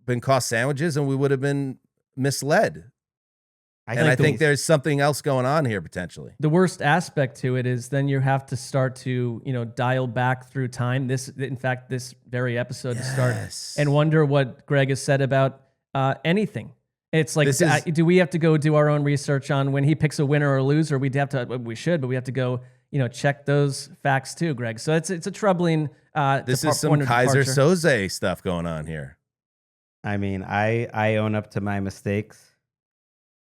been cost sandwiches and we would have been misled. I think there's something else going on here potentially. The worst aspect to it is then you have to start to, dial back through time. This very episode to start and wonder what Greg has said about anything. It's like, do we have to go do our own research on when he picks a winner or loser? We have to go, check those facts too, Greg. So it's a troubling. This is some Kaiser Soze stuff going on here. I mean, I own up to my mistakes.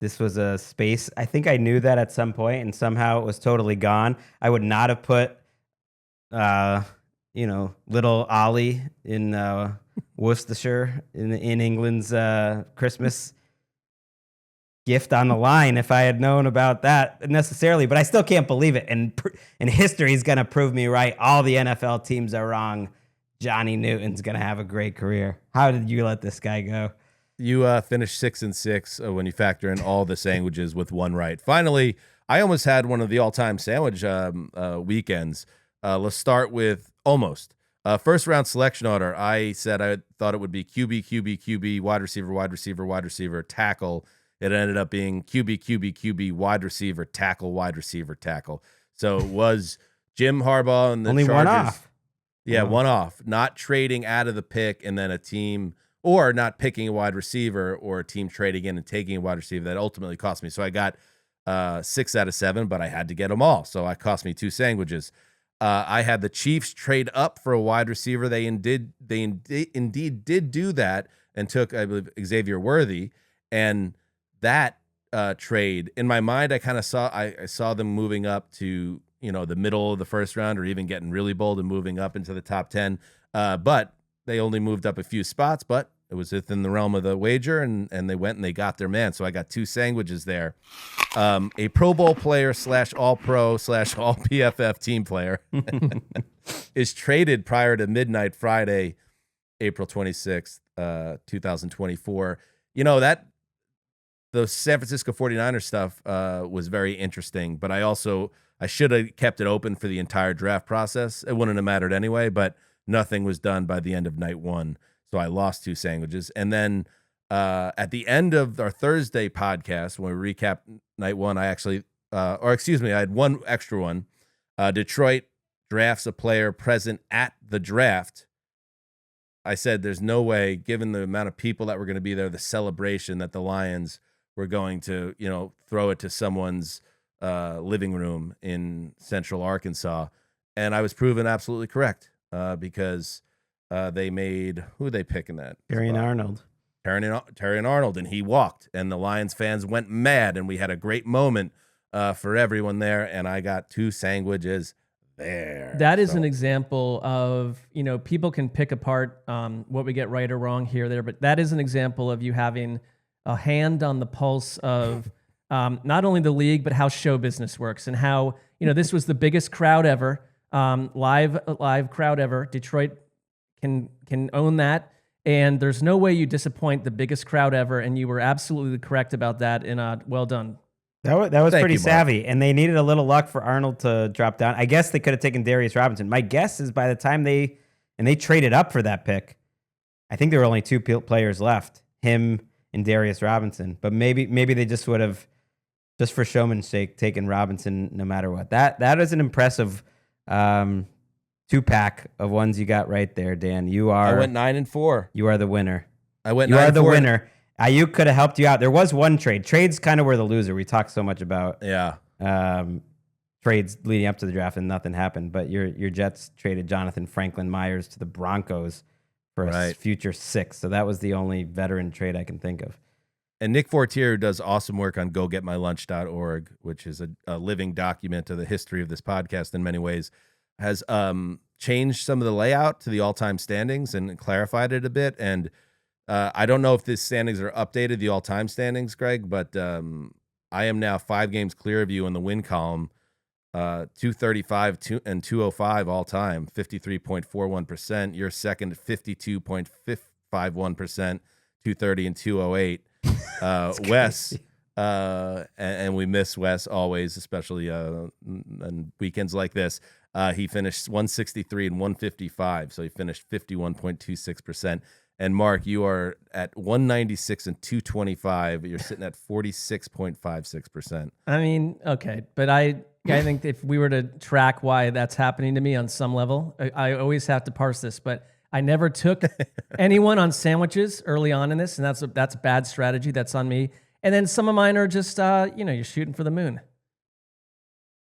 This was a space. I think I knew that at some point, and somehow it was totally gone. I would not have put, little Ollie in Worcestershire in England's Christmas gift on the line if I had known about that necessarily. But I still can't believe it. And history is going to prove me right. All the NFL teams are wrong. Johnny Newton's going to have a great career. How did you let this guy go? You finished 6-6 when you factor in all the sandwiches with one right. Finally, I almost had one of the all-time sandwich weekends. Let's start with almost. First round selection order, I said I thought it would be QB, QB, QB, wide receiver, wide receiver, wide receiver, tackle. It ended up being QB, QB, QB, wide receiver, tackle, wide receiver, tackle. So it was Jim Harbaugh and the Only Chargers. one off. Yeah, one off. Not trading out of the pick and then a team, or not picking a wide receiver or a team trading in and taking a wide receiver that ultimately cost me. So I got 6 out of 7, but I had to get them all. So it cost me 2 sandwiches. I had the Chiefs trade up for a wide receiver. They indeed did do that and took, I believe, Xavier Worthy. And that trade, in my mind, I kind of saw them moving up to, the middle of the first round, or even getting really bold and moving up into the top 10. But they only moved up a few spots, but It was within the realm of the wager, and they went and they got their man. So I got 2 sandwiches there. A Pro Bowl player / All-Pro / All-PFF team player is traded prior to midnight Friday, April 26th, 2024. You know, the San Francisco 49ers stuff was very interesting, but I should have kept it open for the entire draft process. It wouldn't have mattered anyway, but nothing was done by the end of night 1. So I lost 2 sandwiches. And then at the end of our Thursday podcast, when we recapped night 1, I actually, I had one extra one. Detroit drafts a player present at the draft. I said there's no way, given the amount of people that were going to be there, the celebration, that the Lions were going to, throw it to someone's living room in Central Arkansas. And I was proven absolutely correct because they made, who they pick in that? Terrion Arnold. Terrion Arnold, and he walked, and the Lions fans went mad, and we had a great moment for everyone there, and I got 2 sandwiches there. That is an example of, people can pick apart what we get right or wrong here or there, but that is an example of you having a hand on the pulse of not only the league, but how show business works and how, this was the biggest crowd ever, live crowd ever. Detroit can own that. And there's no way you disappoint the biggest crowd ever. And you were absolutely correct about that. And well done. That was pretty savvy. And they needed a little luck for Arnold to drop down. I guess they could have taken Darius Robinson. My guess is by the time they traded up for that pick, I think there were only 2 players left, him and Darius Robinson. But maybe they just would have, just for showman's sake, taken Robinson no matter what. That is an impressive 2-pack of ones you got right there, Dan. I went 9-4. You are the winner. I went. You 9-4. are the winner. Ayuk could have helped you out. There was one trade. Trades kind of were the loser. We talked so much about trades leading up to the draft, and nothing happened. But your Jets traded Jonathan Franklin Myers to the Broncos for a future 6. So that was the only veteran trade I can think of. And Nick Fortier, who does awesome work on gogetmylunch.org, which is a living document of the history of this podcast in many ways, has changed some of the layout to the all-time standings and clarified it a bit. And I don't know if these standings are updated, the all-time standings, Greg, but I am now 5 games clear of you in the win column, 235 and 205 all-time, 53.41%. You're second at 52.51%, 230 and 208. Wes, and we miss Wes always, especially on weekends like this. He finished 163 and 155, so he finished 51.26%. And Mark, you are at 196 and 225. You're sitting at 46.56%. I mean, okay, but I think if we were to track why that's happening to me on some level, I always have to parse this, but I never took anyone on sandwiches early on in this, and that's bad strategy. That's on me. And then some of mine are just, you're shooting for the moon.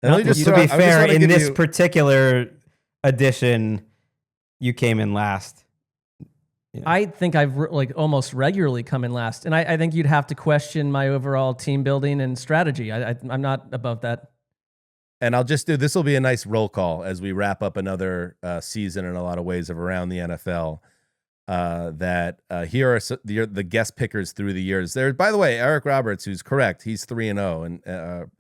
To be fair, in this particular edition, you came in last. Yeah. I think I've almost regularly come in last, and I think you'd have to question my overall team building and strategy. I'm not above that. And I'll just do, this will be a nice roll call as we wrap up another season in a lot of ways of around the NFL. Here are the guest pickers through the years. There, by the way, Eric Roberts, who's correct, he's 3-0 in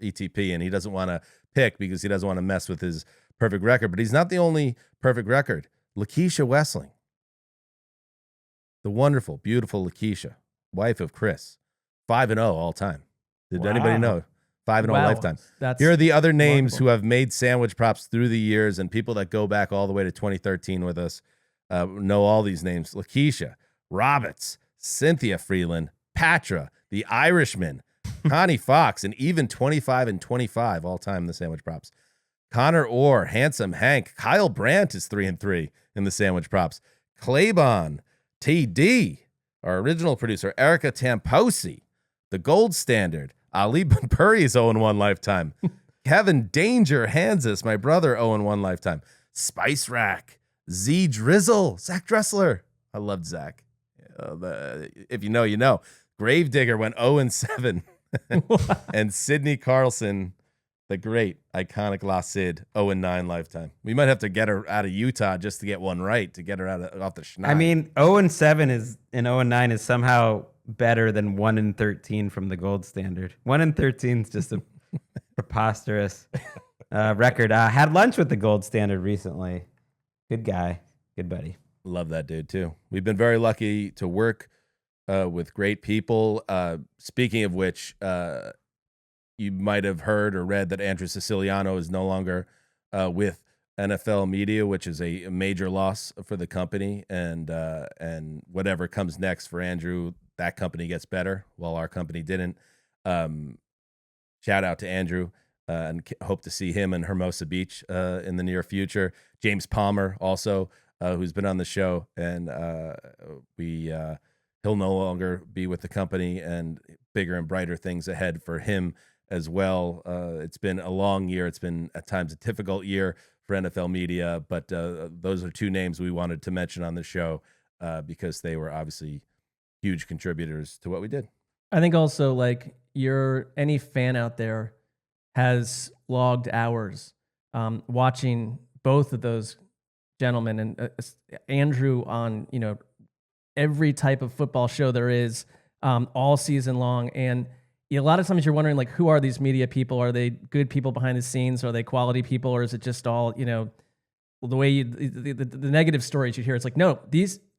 ETP, and he doesn't want to pick because he doesn't want to mess with his perfect record. But he's not the only perfect record. Lakeisha Wessling, the wonderful, beautiful Lakeisha, wife of Chris, 5-0 all time. Did anybody know? 5-0 lifetime. Here are the other names who have made sandwich props through the years, and people that go back all the way to 2013 with us know all these names. Lakeisha, Roberts, Cynthia Freeland, Patra, the Irishman, Connie Fox, and even 25 and 25 all time in the sandwich props. Connor Orr, Handsome Hank, Kyle Brandt is 3-3 in the sandwich props. Claybon, TD, our original producer, Erica Tamposi, the gold standard, Ali Benpuri is 0-1 lifetime. Kevin Danger Hanzus, my brother, 0-1 lifetime. Spice Rack, Z Drizzle, Zach Dressler. I loved Zach. If you know, you know. Gravedigger went 0-7. And Sidney Carlson The great, iconic La Sid, 0-9 lifetime. We might have to get her out of Utah just to get one right, to get her off the schneid. I mean, 0-7 is and 0-9 is somehow better than 1-13 from the gold standard. 1-13 is just a preposterous record. Had lunch with the gold standard recently. Good guy, good buddy. Love that dude too. We've been very lucky to work with great people. Speaking of which, you might have heard or read that Andrew Siciliano is no longer with NFL Media, which is a major loss for the company. And whatever comes next for Andrew, that company gets better, while our company didn't. Shout out to Andrew, and hope to see him in Hermosa Beach in the near future. James Palmer also, who's been on the show, and he'll no longer be with the company, and bigger and brighter things ahead for him as well. It's been a long year. It's been at times a difficult year for NFL Media, but those are two names we wanted to mention on the show because they were obviously huge contributors to what we did. I think also, like, any fan out there has logged hours watching both of those gentlemen, and Andrew on, every type of football show there is all season long. And a lot of times you're wondering, like, who are these media people? Are they good people behind the scenes? Are they quality people? Or is it just all, the way the negative stories you hear? It's like, no,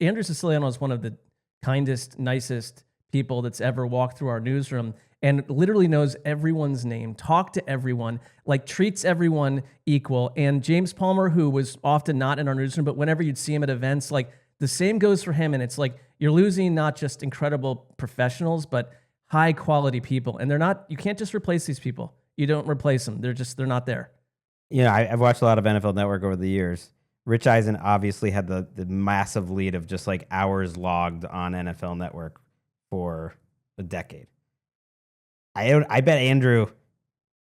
Andrew Siciliano is one of the kindest, nicest people that's ever walked through our newsroom, and literally knows everyone's name, talk to everyone, like treats everyone equal. And James Palmer, who was often not in our newsroom, but whenever you'd see him at events, like, the same goes for him. And it's like, you're losing not just incredible professionals, but high quality people. And you can't just replace these people. You don't replace them. They're not there. I've watched a lot of NFL Network over the years. Rich Eisen obviously had the massive lead of just like hours logged on NFL Network for a decade. I bet Andrew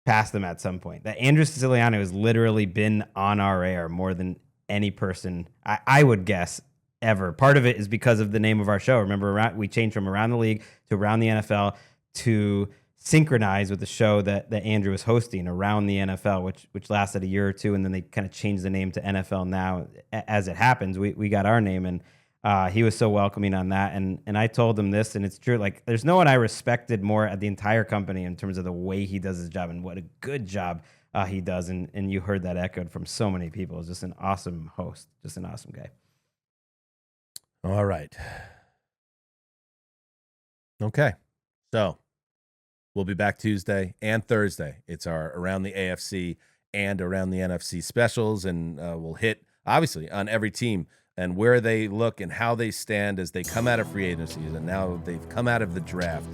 passed them at some point. That Andrew Siciliano has literally been on our air more than any person, I would guess, ever. Part of it is because of the name of our show. Remember, we changed from Around the League to Around the NFL to synchronize with the show that Andrew was hosting, Around the NFL, which lasted a year or two, and then they kind of changed the name to NFL Now. As it happens, we got our name, and he was so welcoming on that. And I told him this, and it's true. Like, there's no one I respected more at the entire company in terms of the way he does his job and what a good job he does. And you heard that echoed from so many people. He's just an awesome host, just an awesome guy. All right. Okay. So we'll be back Tuesday and Thursday. It's our Around the AFC and Around the NFC specials, and we'll hit, obviously, on every team and where they look and how they stand as they come out of free agency. And now they've come out of the draft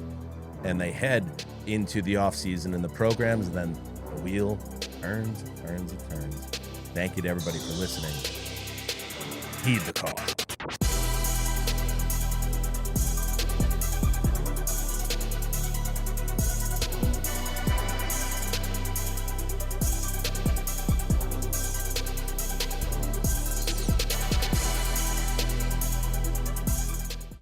and they head into the offseason and the programs, and then the wheel turns and turns and turns. Thank you to everybody for listening. Heed the call.